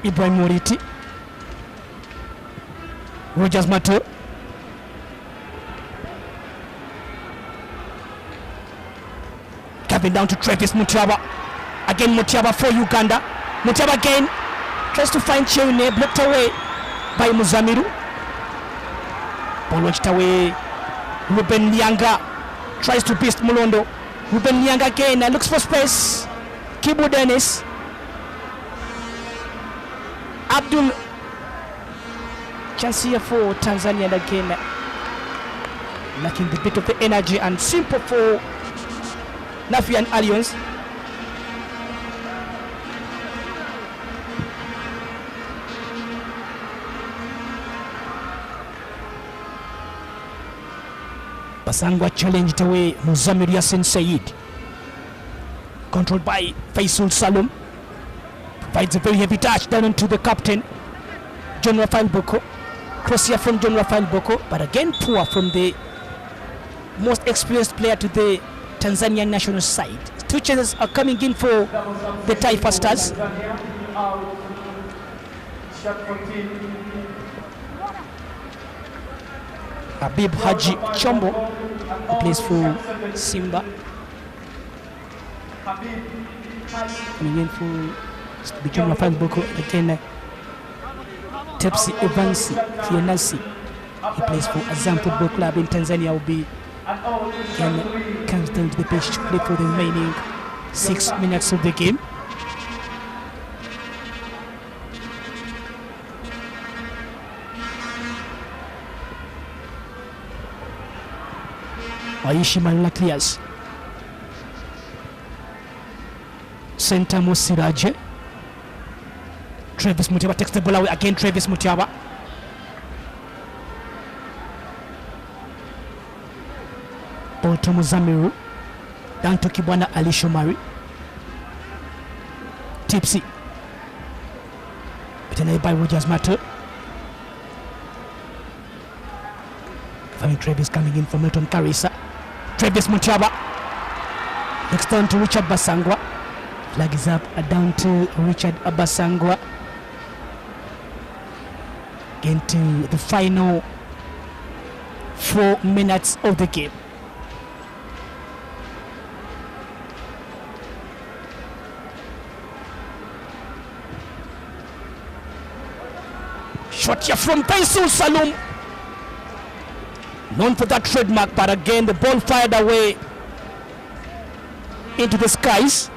Ibrahim Oriti. Rogers Mato. Coming down to Travis Mutiaba. Again Mutiaba for Uganda. Mutiaba again tries to find Cheune, blocked away by Muzamiru. Ball watched away. Ruben Lianga tries to beast Mulondo. Ruben Lianga again looks for space. Kibu Dennis. Abdul. Chance here for Tanzania, and again lacking the bit of the energy, and simple for Nafi and Alliance. Basangwa challenged away Muzamir Yassin Said. Controlled by Faisal Salum. Provides a very heavy touch down into the captain, John Rafael Boko. Cross here from John Rafael Boko, but again poor from the most experienced player to the Tanzanian national side. 2 chances are coming in for the Taifa Stars. Habib Haji Chombo, who plays for Simba, coming in for It's to be Junior Fan Boko again. Tepsi Evansi Fianasi. He plays for Azam Football Club in Tanzania. Will be again comes down to the pitch to play for the remaining 6 minutes of the game. Aishi Malula clears. Center Musiraje. Travis Mutiaba takes the ball away again. Travis Mutiaba. Ball to Muzamiru. Down to Kibwana Ali Shomari. Tipsy. Beaten by Rogers Matter. Travis coming in from Milton Karisa. Travis Mutiaba. Next down to Richard Basangwa. Flag is up, down to Richard Basangwa. Again to the final 4 minutes of the game. Shot here from Faisal Salum. Known for that trademark, but again the ball fired away into the skies.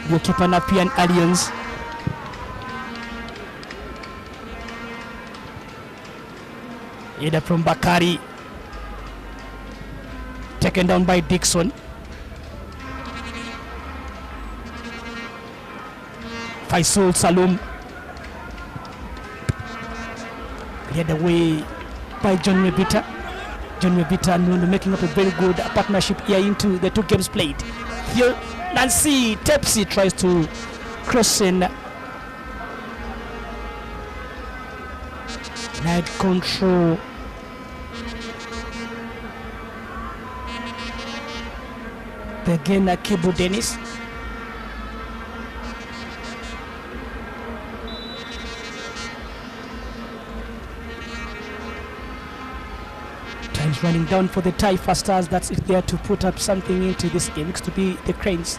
Goalkeeper Napian Alliance. Either from Bakari. Taken down by Dixon. Faisal Salum. Cleared away by John Rebita. John Rebita and making up a very good partnership here into the 2 games played. Here Nancy Tepsi tries to cross in. Night control. Again Kibu Dennis. Time's running down for the Taifa Stars. That's if they are to put up something into this game. Looks to be the Cranes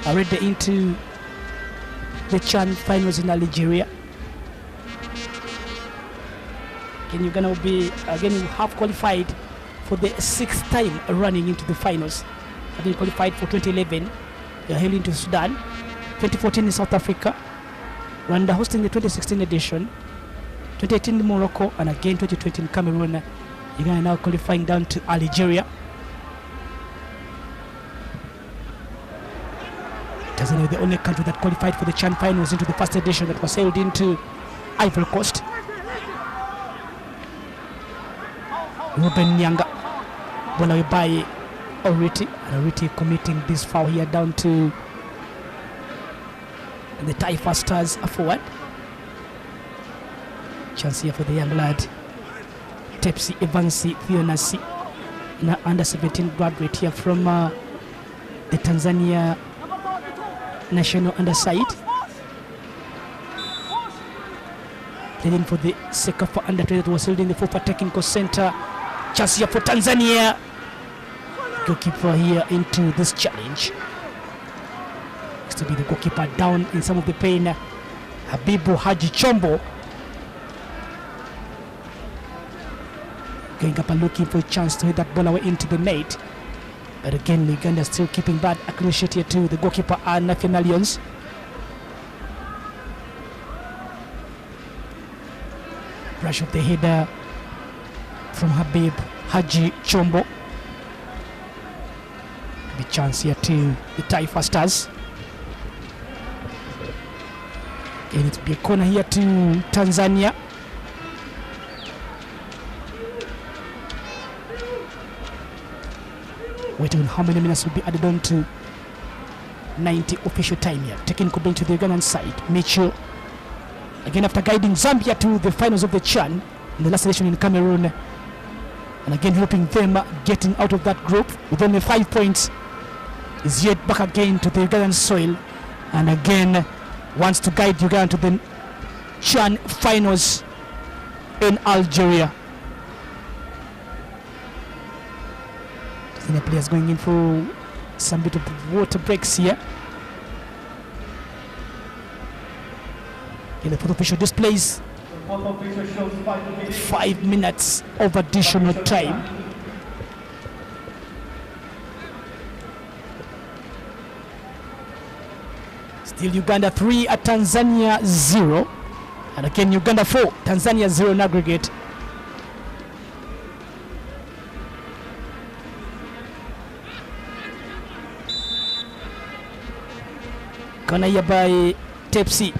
already into the CHAN finals in Algeria. Again, you're gonna be half qualified for the 6th time running into the finals. Having qualified for 2011, you're heading to Sudan. 2014 in South Africa. Rwanda hosting the 2016 edition. 2018 in Morocco, and again 2020 in Cameroon. Uganda now qualifying down to Algeria. Tanzania, the only country that qualified for the CHAN finals into the first edition, that was held into Ivory Coast. Ruben Nyanga, ball away by Oriti. Oriti committing this foul here down to the Taifa Stars forward. Chance here for the young lad Tepsi Evansi Fionasi, under 17 graduate here from the Tanzania national underside. Playing for the Sekafa under 20 that was held in the FOFA Technical Center. Chance here for Tanzania. Goalkeeper here into this challenge. Looks to be the goalkeeper down in some of the pain. Habibu Haji Chombo going up and looking for a chance to hit that ball away into the net. But again, Uganda still keeping bad accuracy here to the goalkeeper Nafian Lions. Brush of the header from Habib Haji Chombo. The chance here to the Taifa Stars. And it'll be a corner here to Tanzania. Waiting on how many minutes will be added on to 90 official time here. Taking Kubin to the Ugandan side. Mitchell, again after guiding Zambia to the finals of the CHAN in the last edition in Cameroon. And again helping them getting out of that group with only 5 points. Is yet back again to the Ugandan soil. And again wants to guide Uganda to the CHAN finals in Algeria. Tanzania players going in for some bit of water breaks here. In the fourth official displays 5 minutes of additional time. Still Uganda 3 at Tanzania 0. And again Uganda 4, Tanzania 0 in aggregate. Corner here by Tepsi.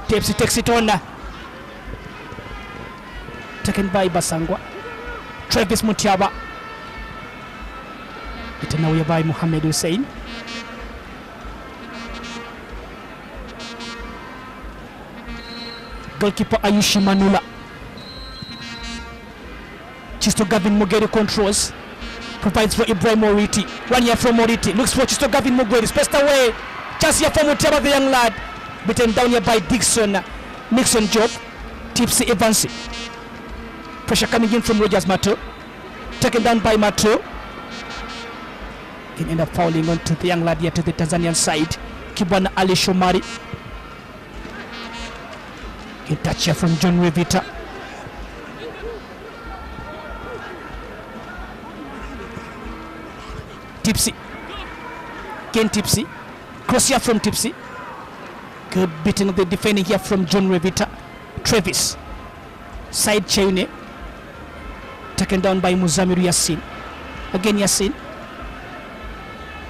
Tepsi takes it on. Taken by Basangwa. Travis Mutiaba. It now here by Mohamed Hussein. Goalkeeper Ayushi Manula. Chisto Gavin Mugeri controls. Provides for Ibrahim Moriti. 1 year from Moriti. Looks for Chisto Gavin Mugeri. Spaced away. Chance here for Mutiaba, the young lad. Beaten down here by Nixon Job. Tipsy Evansi. Pressure coming in from Rogers Mato. Taken down by Mato. Can end up fouling onto the young lad here to the Tanzanian side. Kibwana Ali Shomari. Can touch here from John Revita. Tipsy. Again Tipsy. Cross here from Tipsy. Good beating of the defending here from John Revita. Travis. Side Cheune. Taken down by Muzamiru Yassin. Again Yassin.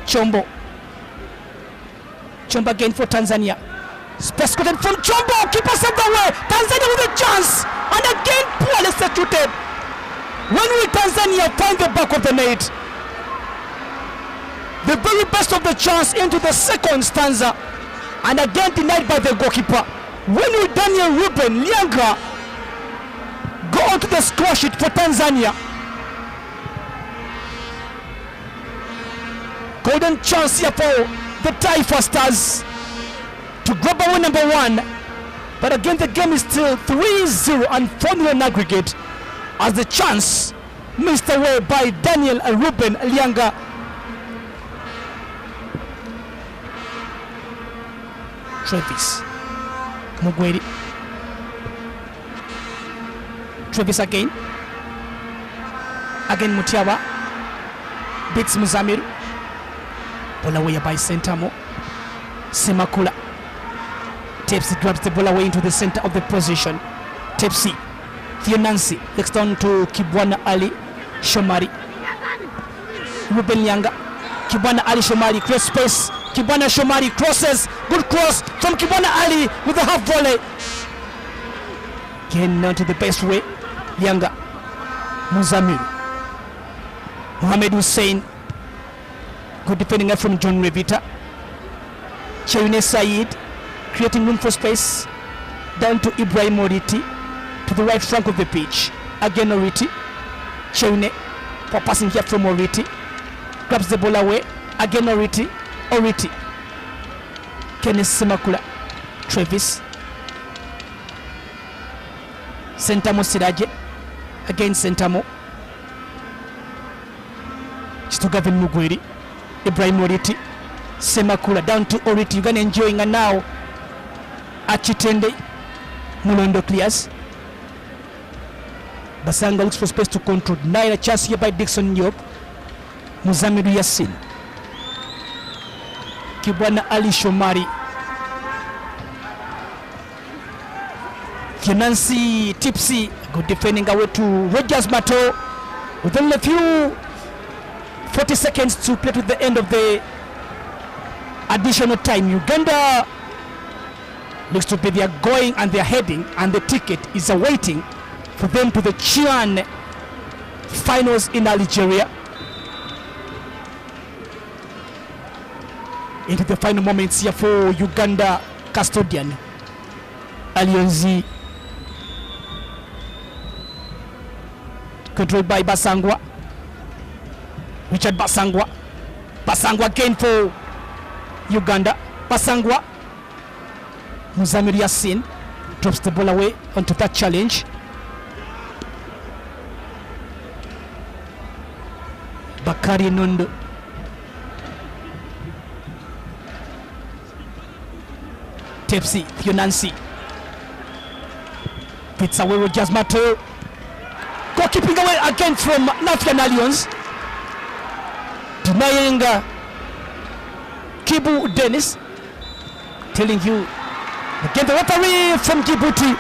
Chombo. Chombo again for Tanzania. Space cutted from Chombo. Keeper sent away. Tanzania with a chance. And again poorly executed. When will Tanzania find the back of the net? The very best of the chance into the second stanza. And again denied by the goalkeeper. When will Daniel Ruben Lianga go onto the score sheet for Tanzania? Golden chance here for the Taifa Stars to grab away number 1. But again the game is still 3-0 and 4-0 in aggregate as the chance missed away by Daniel Ruben Lianga. Travis Mugweri. Travis again Mutiaba beats Muzamiru. Ball away by Sentamo. Semakula. Tepsi grabs the ball away into the center of the position. Tepsi. Thionansi next down to Kibwana Ali Shomari. Ruben Lianga. Kibwana Ali Shomari cross space. Kibwana Shomari crosses. Good cross from Kibwana Ali with a half volley. Again down to the best way. Lianga. Muzamiru. Mohamed Hussein. Good defending up from John Revita. Cheune Said creating room for space. Down to Ibrahim Moriti to the right flank of the pitch. Again Moriti. Cheune for passing here from Moriti. Grabs the ball away. Again Moriti. Kenneth Semakula. Travis. Sentamo Siraje. Again Sentamo. Chisto Gavin Mugweri. Ibrahim Moriti. Semakula down to Oriti. Uganda enjoying and now at Kitende. Mulondo clears. Basanga looks for space to control. Now a chance here by Dixon Yob. Muzamiru Yassin. Kibwana Ali Shomari. Kinansi Tipsy. Good defending away to Rogers Mato. With only a few 40 seconds to play to the end of the additional time. Uganda looks to be they are going and they are heading, and the ticket is awaiting for them to the Chan finals in Algeria. Into the final moments here for Uganda custodian Alionzi, controlled by Basangwa. Richard Basangwa. Basangwa again for Uganda. Basangwa. Muzamiru Yassin drops the ball away onto that challenge. Bakari Nondo. Tepsi, Thionansi. Gets away with Jasmato. Goalkeeping away again from African Alliance. Denying Kibu Dennis. Telling you, again the referee from Djibouti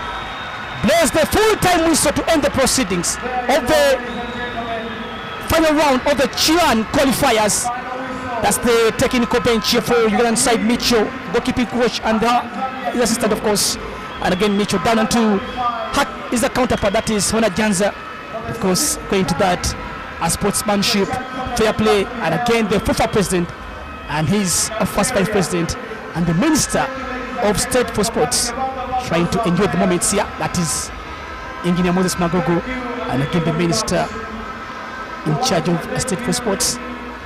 blares the full-time whistle to end the proceedings of the final round of the Chian qualifiers. That's the technical bench here for Ugandan side, Mitchell, goalkeeping coach, and the assistant, of course. And again, Mitchell down onto Hak is the counterpart, that is Hona Janza, of course, going to that sportsmanship, fair play, and again the FIFA president and his first vice president and the Minister of State for Sports trying to enjoy the moments here. That is Engineer Moses Magogo, and again the Minister in charge of State for Sports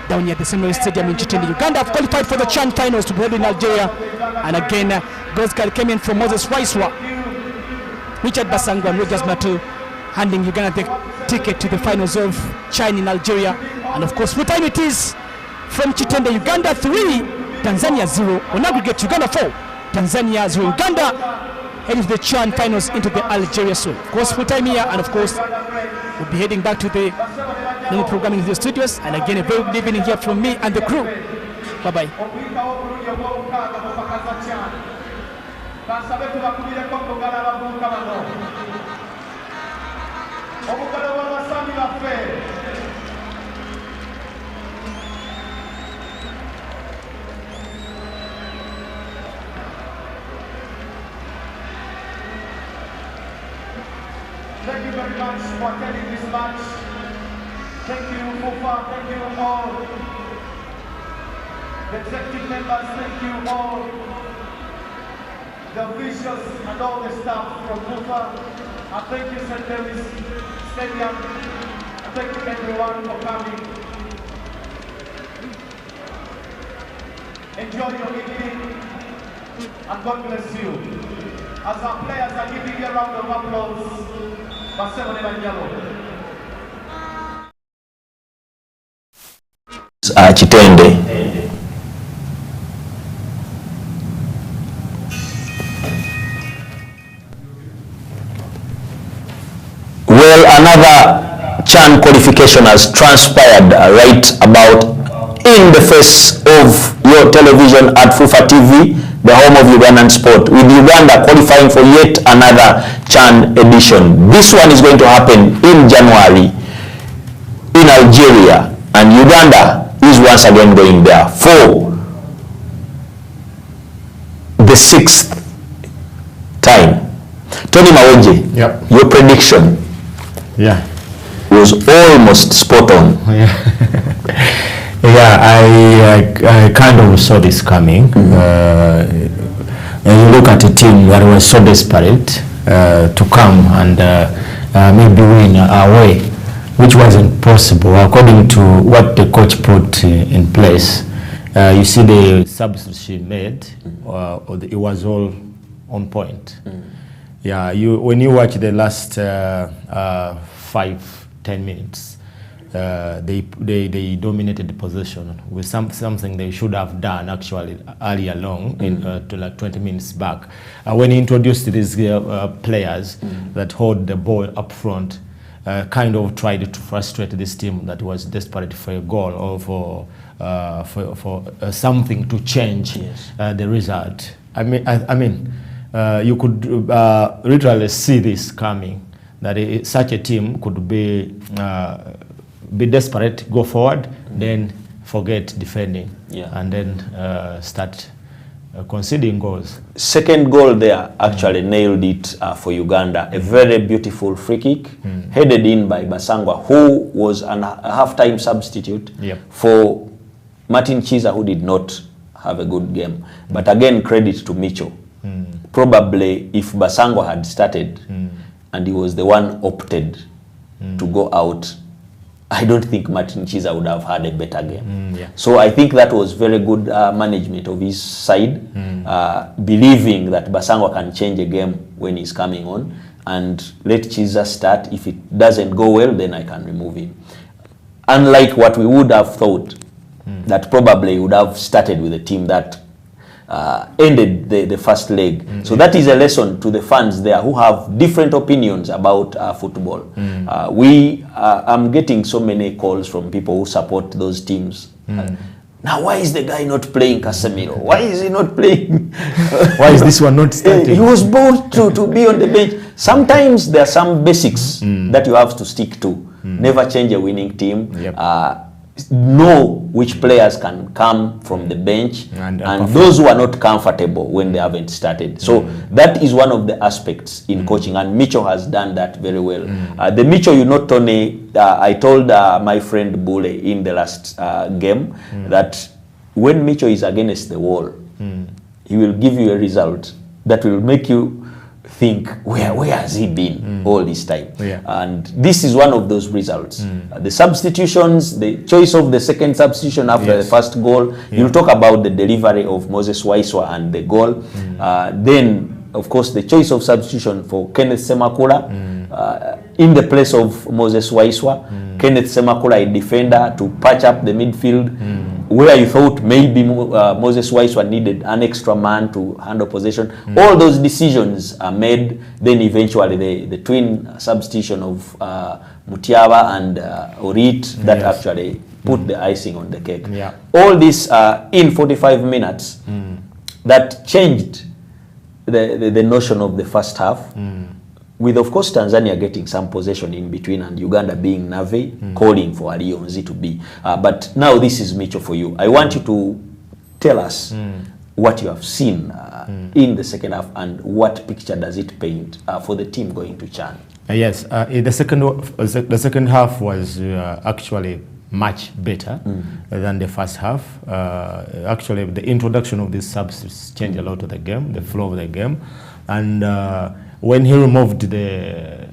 down here at the Seminary Stadium in Kitende. Uganda have qualified for the Chan finals to be held in Algeria, and again goals came in from Moses Waiswa, Richard Basango and Rogers Matu, handing Uganda the ticket to the finals of Chan in Algeria. And of course, what time it is from Kitende, Uganda 3, Tanzania 0. On aggregate, Uganda 4, Tanzania 0. Uganda heading to the Chan finals into the Algeria soon. Of course, full time here, and of course, we'll be heading back to the normal programming in the studios. And again, a very good evening here from me and the crew. Bye bye. Thank you very much for attending this match. Thank you, FUFA. Thank you all. The executive members, thank you all. The officials and all the staff from FUFA. And thank you, St. Mary's Stadium. And thank you everyone for coming. Enjoy your evening. And God bless you. As our players are giving you a round of applause. Kitende. Well, another Chan qualification has transpired right about in the face of your television at FUFA TV, the home of Ugandan sport, with Uganda qualifying for yet another Chan edition. This one is going to happen in January in Algeria, and Uganda is once again going there for the 6th time. Tony Maweje, yep. Your prediction was almost spot on. I kind of saw this coming. You look at a team that was so desperate to come and maybe win away, which wasn't possible according to what the coach put in place. You see the substitution she made, it was all on point. Yeah, when you watch the last 5-10 minutes, they dominated the possession with something they should have done actually earlier along to like 20 minutes back. When he introduced these players that hold the ball up front, kind of tried to frustrate this team that was desperate for a goal or for something to change the result. I mean, you could literally see this coming, that such a team could be desperate, go forward, then forget defending, and then start conceding goals. Second goal there actually nailed it for Uganda. A very beautiful free kick headed in by Basangwa, who was a half-time substitute for Martin Chiza, who did not have a good game. But again, credit to Mitchell. Probably if Basangwa had started and he was the one opted to go out, I don't think Martin Chiza would have had a better game. So I think that was very good management of his side, believing that Basangwa can change a game when he's coming on, and let Chiza start. If it doesn't go well, then I can remove him. unlike what we would have thought, that probably would have started with a team that ended the first leg. So that is a lesson to the fans there who have different opinions about football. I'm getting so many calls from people who support those teams. Now, why is the guy not playing Casemiro? Why is he not playing? Why is this one not starting? He was born to be on the bench. Sometimes there are some basics that you have to stick to. Never change a winning team. Know which players can come from the bench and those who are not comfortable when they haven't started. So that is one of the aspects in coaching, and Micho has done that very well. The Micho, you know, Tony, I told my friend Bule in the last game that when Micho is against the wall, he will give you a result that will make you think, where has he been all this time? And this is one of those results. The substitutions, the choice of the second substitution after the first goal, you'll talk about the delivery of Moses Waiswa and the goal. Then, of course, the choice of substitution for Kenneth Semakula in the place of Moses Waiswa. Kenneth Semakula, a defender, to patch up the midfield. Where you thought maybe Moses Waiswa needed an extra man to handle possession. All those decisions are made. Then eventually the twin substitution of Mutiaba and Orit that actually put the icing on the cake. All this in 45 minutes that changed the notion of the first half. With, of course, Tanzania getting some possession in between and Uganda being Nave, calling for Alionzi to be. But now this is Micho for you. I want you to tell us what you have seen in the second half and what picture does it paint for the team going to Chan. Yes, the second half was actually much better than the first half. Actually, the introduction of these substitutes changed a lot of the game, the flow of the game. And when he removed the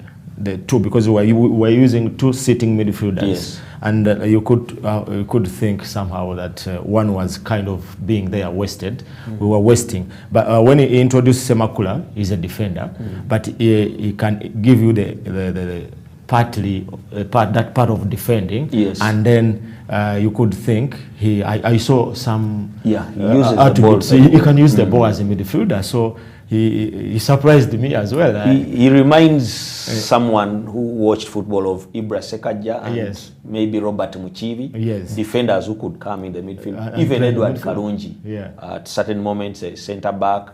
two, because we were using two sitting midfielders, and you could think somehow that one was kind of being there wasted. We were wasting. But when he introduced Semakula, he's a defender, but he can give you the that part of defending, and then you could think I saw some attributes. So he can use the ball as a midfielder. So he surprised me as well. He reminds someone who watched football of Ibra Sekaja and maybe Robert Muchivi, defenders who could come in the midfield, even Edward Karunji at certain moments, a centre back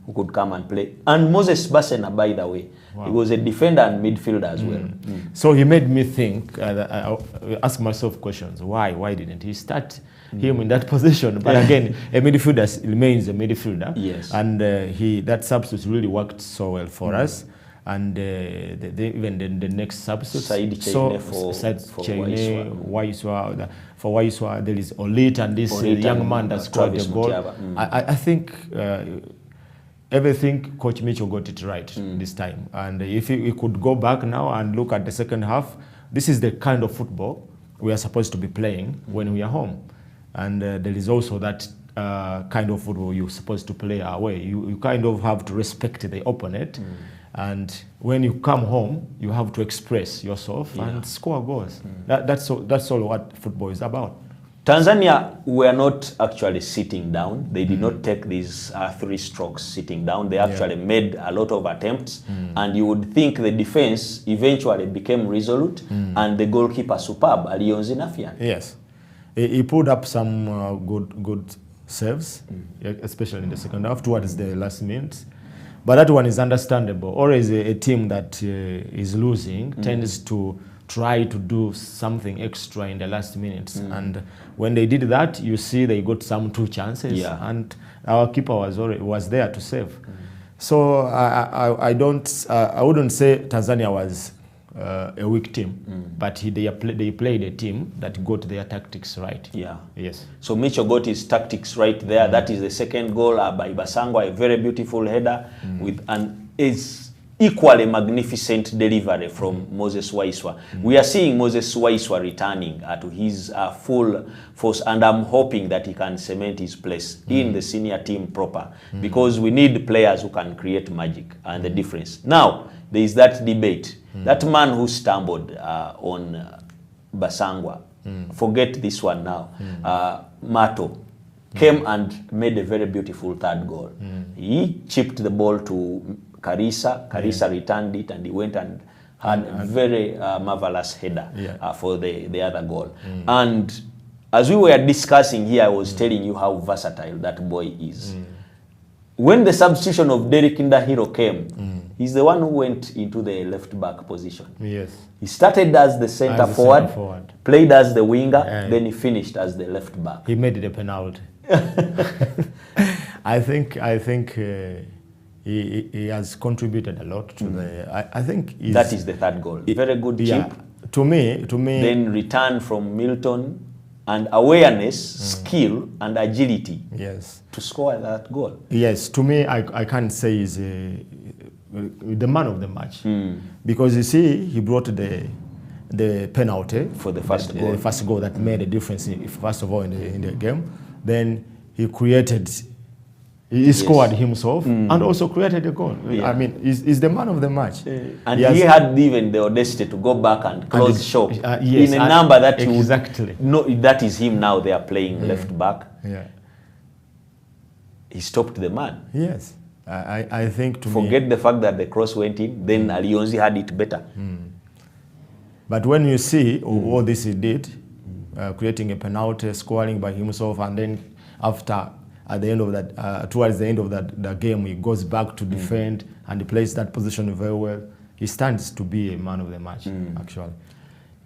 who could come and play. And Moses Basena, by the way, he was a defender and midfielder as well. So he made me think, I ask myself questions. Why didn't he start him in that position? But again, a midfielder remains a midfielder. And that substitute really worked so well for us. And even the next substitute, for Waiswa, there is Olit and this young man that scored the goal. I think everything Coach Micho got it right this time. And if we could go back now and look at the second half, this is the kind of football we are supposed to be playing when we are home. And there is also that kind of football you're supposed to play away. You kind of have to respect the opponent. And when you come home, you have to express yourself and score goals. That's all what football is about. Tanzania were not actually sitting down. They did not take these 3 strokes sitting down. They actually made a lot of attempts. And you would think the defense eventually became resolute and the goalkeeper superb, Alionzi Nafian. Yes. He pulled up some good saves, especially in the second half, towards the last minutes. But that one is understandable. Always a team that is losing tends to try to do something extra in the last minutes. And when they did that, you see they got some 2 chances, and our keeper was there to save. So I wouldn't say Tanzania was a weak team, but they played a team that got their tactics right. So Micho got his tactics right there. That is the second goal by Basangwa, a very beautiful header with an equally magnificent delivery from Moses Waiswa. We are seeing Moses Waiswa returning to his full force, and I'm hoping that he can cement his place in the senior team proper, because we need players who can create magic and the difference. Now, there is that debate. That man who stumbled on Basangwa, forget this one now. Mato came and made a very beautiful third goal. He chipped the ball to Karisa. Karisa returned it, and he went and had a very marvelous header for the other goal. And as we were discussing here, I was telling you how versatile that boy is. When the substitution of Derek Ndahiro came, he's the one who went into the left back position. Yes. He started as the center forward, played as the winger, then he finished as the left back. He made it a penalty. I think he has contributed a lot to the. I think that is the third goal. Very good chip. To me. Then return from Milton, and awareness, skill, and agility. Yes. To score that goal. Yes. To me, I can't say he's the man of the match because you see he brought the penalty for the first goal. The first goal that made a difference. First of all in the game, then he created. He scored himself and also created a goal. I mean, he's the man of the match. And he had even the audacity to go back and close shop yes, in a number that you exactly. No, that is him now. They are playing left back. Yeah. He stopped the man. Yes. I think to forget the fact that the cross went in, then Alionzi had it better. But when you see all this he did, creating a penalty, scoring by himself, and then after at the end of that, towards the end of that game, he goes back to defend and he plays that position very well. He stands to be a man of the match, actually.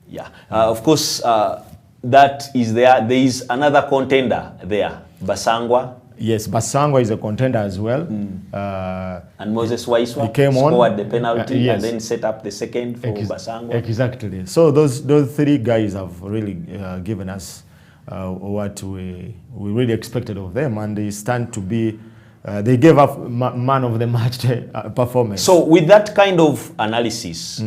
Yeah, of course, that is there. There is another contender there, Basangwa. Yes, Basangwa is a contender as well. And Moses Waiswa scored the penalty and then set up the second for Basangwa. Exactly. So those three guys have really given us what we really expected of them, and they stand to be. They gave up man of the match performance. So with that kind of analysis,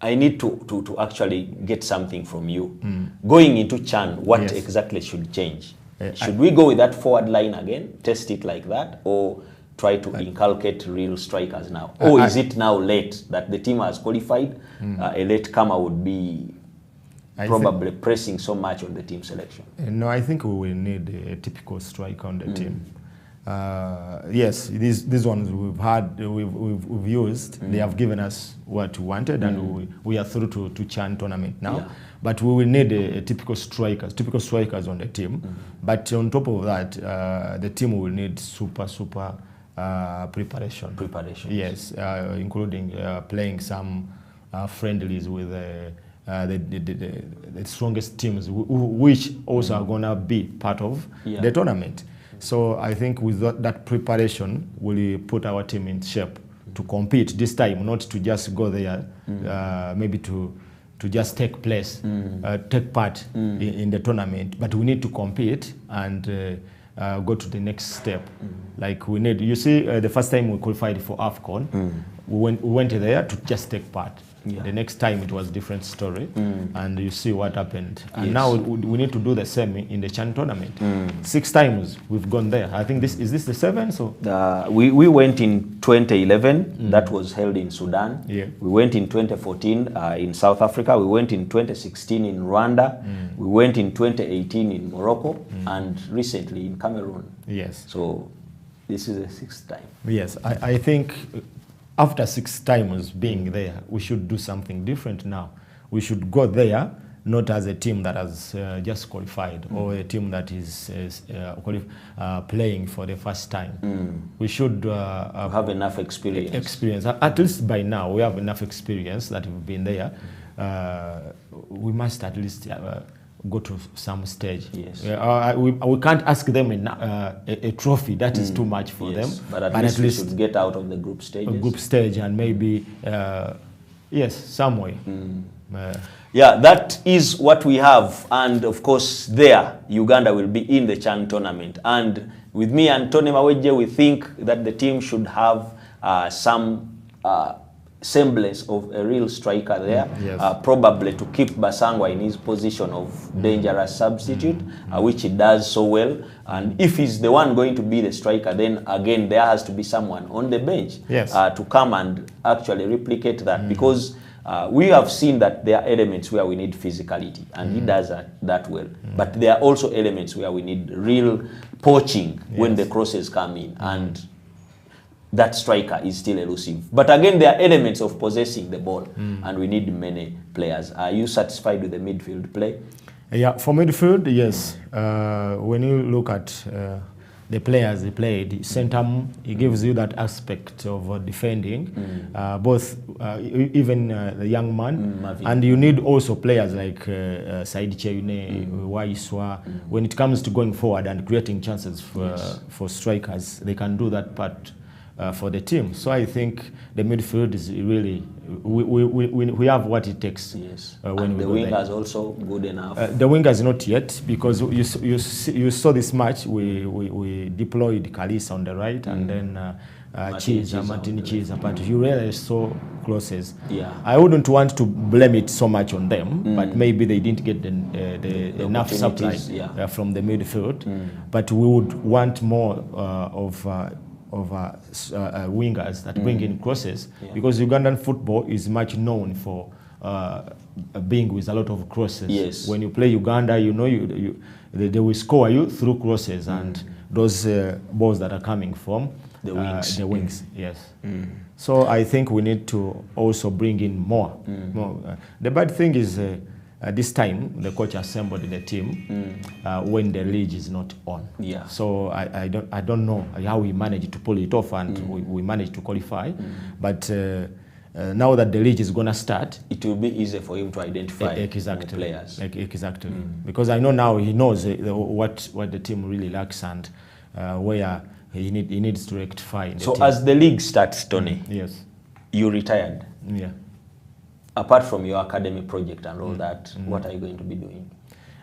I need to actually get something from you. Going into CHAN, what exactly should change? Should we go with that forward line again, test it like that, or try to inculcate real strikers now? Or is it now late that the team has qualified? A latecomer would be probably pressing so much on the team selection. No, I think we will need a typical striker on the team. Yes, these ones we've used, they have given us what we wanted, and we are through to CHAN tournament now. Yeah. But we will need a typical strikers on the team. But on top of that, the team will need super preparation. Yes, including playing some friendlies with the strongest teams, which also are gonna be part of the tournament. So I think with that preparation, we'll put our team in shape to compete this time, not to just go there, maybe to just take part in the tournament, but we need to compete and go to the next step. Like we need, you see, the first time we qualified for AFCON, we went there to just take part. The next time it was a different story, and you see what happened. And now we need to do the same in the CHAN tournament. 6 times we've gone there. I think is this the 7th? So we went in 2011. That was held in Sudan. We went in 2014 in South Africa. We went in 2016 in Rwanda. We went in 2018 in Morocco, and recently in Cameroon. Yes. So this is the 6th time. Yes, I think. After 6 times being there, we should do something different now. We should go there, not as a team that has just qualified or a team that is playing for the first time. We should have enough experience. At least by now, we have enough experience that we've been there. We must at least go to some stage. Yes. We can't ask them a trophy. That is too much for them. But at least we should get out of the group stage. Group stage, and maybe, some way. Yeah, that is what we have. And of course, there, Uganda will be in the CHAN tournament. And with me and Tony Maweje, we think that the team should have some semblance of a real striker there, probably to keep Basangwa in his position of dangerous substitute, which he does so well. And if he's the one going to be the striker, then again there has to be someone on the bench to come and actually replicate that, because We have seen that there are elements where we need physicality, and he does that well. But there are also elements where we need real poaching when the crosses come in, and that striker is still elusive. But again, there are elements of possessing the ball, and we need many players. Are you satisfied with the midfield play? Yeah, for midfield, yes. When you look at the players he played, Centam, he gives you that aspect of defending, both even the young man, and you need also players like Said Cheune, Waiswa. When it comes to going forward and creating chances for strikers, they can do that part for the team. So I think the midfield is really, we have what it takes. Yes. When and we the go wingers there. also good enough. The wingers not yet, because you saw this match, we deployed Kalisa on the right, and then Martin Chiza, but you really saw crosses. Yeah. I wouldn't want to blame it so much on them, but maybe they didn't get the enough supply from the midfield. But we would want more of wingers that bring in crosses, because Ugandan football is much known for being with a lot of crosses. Yes. When you play Uganda, you know they will score you through crosses and those balls that are coming from the wings. The wings, yes. So I think we need to also bring in more. The bad thing is this time the coach assembled the team when the league is not on. Yeah. So I don't know how we managed to pull it off, and we managed to qualify. But now that the league is going to start, it will be easy for him to identify exactly players. Exactly. Because I know now he knows what the team really lacks, and where he needs to rectify. In the team. As the league starts, Tony, yes, you retired. Yeah. Apart from your academy project and all that, what are you going to be doing?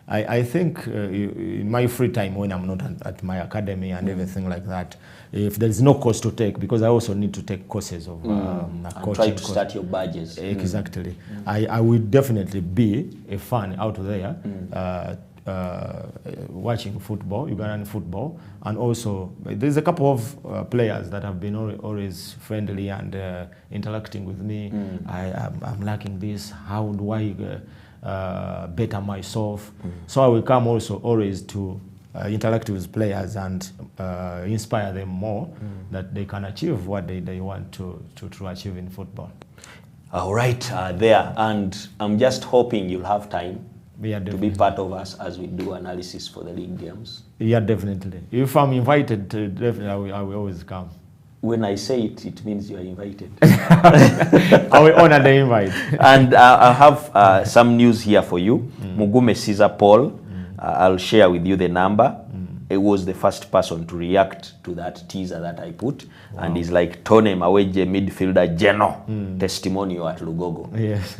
I think in my free time, when I'm not at my academy and everything like that, if there is no course to take, because I also need to take courses of coaching. Try to start your badges. Exactly. I will definitely be a fan out there watching football, Ugandan football, and also there's a couple of players that have been always friendly and interacting with me. I'm lacking this. How do I better myself? So I will come also always to interact with players and inspire them more that they can achieve what they want to achieve in football. All right, there. And I'm just hoping you'll have time to be part of us as we do analysis for the league games. Yeah, definitely. If I'm invited, definitely I will always come. When I say it, it means you are invited. I will honor the invite. And I have some news here for you. Mugume Caesar Paul, I'll share with you the number. It was the first person to react to that teaser that I put. Wow. And he's like, Tone Maweje, midfielder, Geno, testimonial at Lugogo. Yes.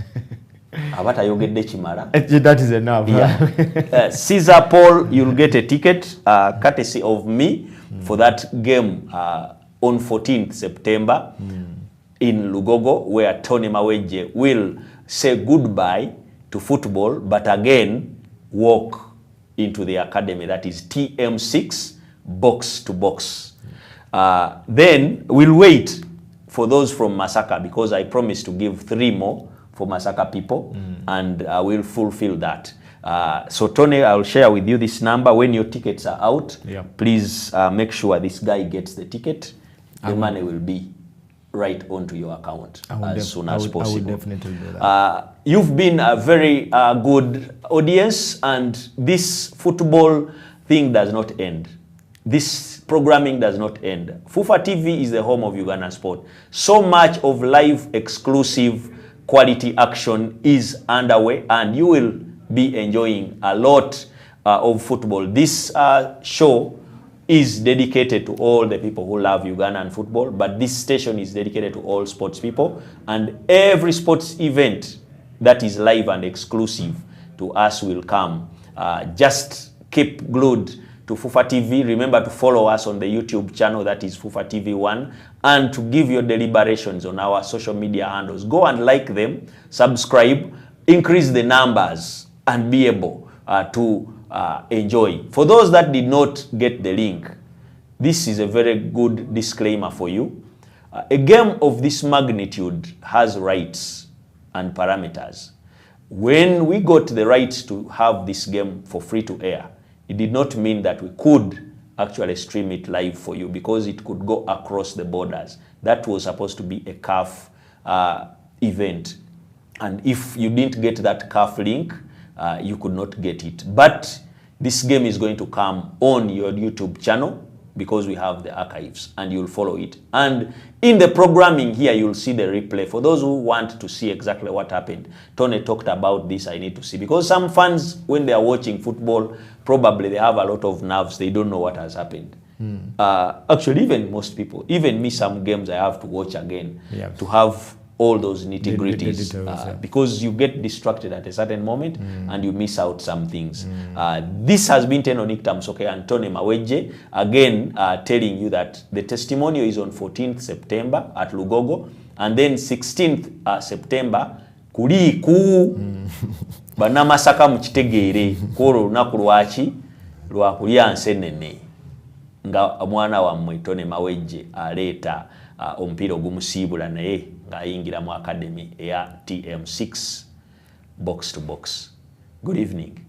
That is enough. Yeah. Caesar Paul, you'll get a ticket courtesy of me for that game on 14th September in Lugogo, where Tony Maweje will say goodbye to football, but again walk into the academy, that is TM6, box to box. Then we'll wait for those from Masaka, because I promised to give 3 more for Masaka people, and I will fulfill that. So Tony, I'll share with you this number. When your tickets are out, please make sure this guy gets the ticket. The money will be right onto your account as soon as possible. I will definitely do that. You've been a very good audience, and this football thing does not end. This programming does not end. FUFA TV is the home of Ugandan sport. So much of live, exclusive, quality action is underway, and you will be enjoying a lot of football. This show is dedicated to all the people who love Ugandan football, but this station is dedicated to all sports people, and every sports event that is live and exclusive to us will come. Just keep glued to FUFA TV. Remember to follow us on the YouTube channel, that is FUFA TV 1, and to give your deliberations on our social media handles. Go and like them, subscribe, increase the numbers, and be able to enjoy. For those that did not get the link, this is a very good disclaimer for you. A game of this magnitude has rights, and parameters. When we got the rights to have this game for free to air, it did not mean that we could actually stream it live for you, because it could go across the borders. That was supposed to be a CAF event. And if you didn't get that CAF link, you could not get it. But this game is going to come on your YouTube channel, because we have the archives, and you'll follow it. And in the programming here, you'll see the replay. For those who want to see exactly what happened, Tony talked about this, I need to see. Because some fans, when they are watching football, probably they have a lot of nerves. They don't know what has happened. Actually, even most people, even me, some games I have to watch again to have all those nitty-gritties, because you get distracted at a certain moment and you miss out some things. This has been Tenonik Tamsoke and Tony Maweje, again telling you that the testimonial is on 14th September at Lugogo, and then 16th September kuliku banamasaka mukitegeere koro lunaku lwaki lwakulya nsenene nga mwana wammwe Tony Maweje aleeta omupiira ogumusiibula naye ng'ayingira mu academy eya TM6 box to box. Good evening.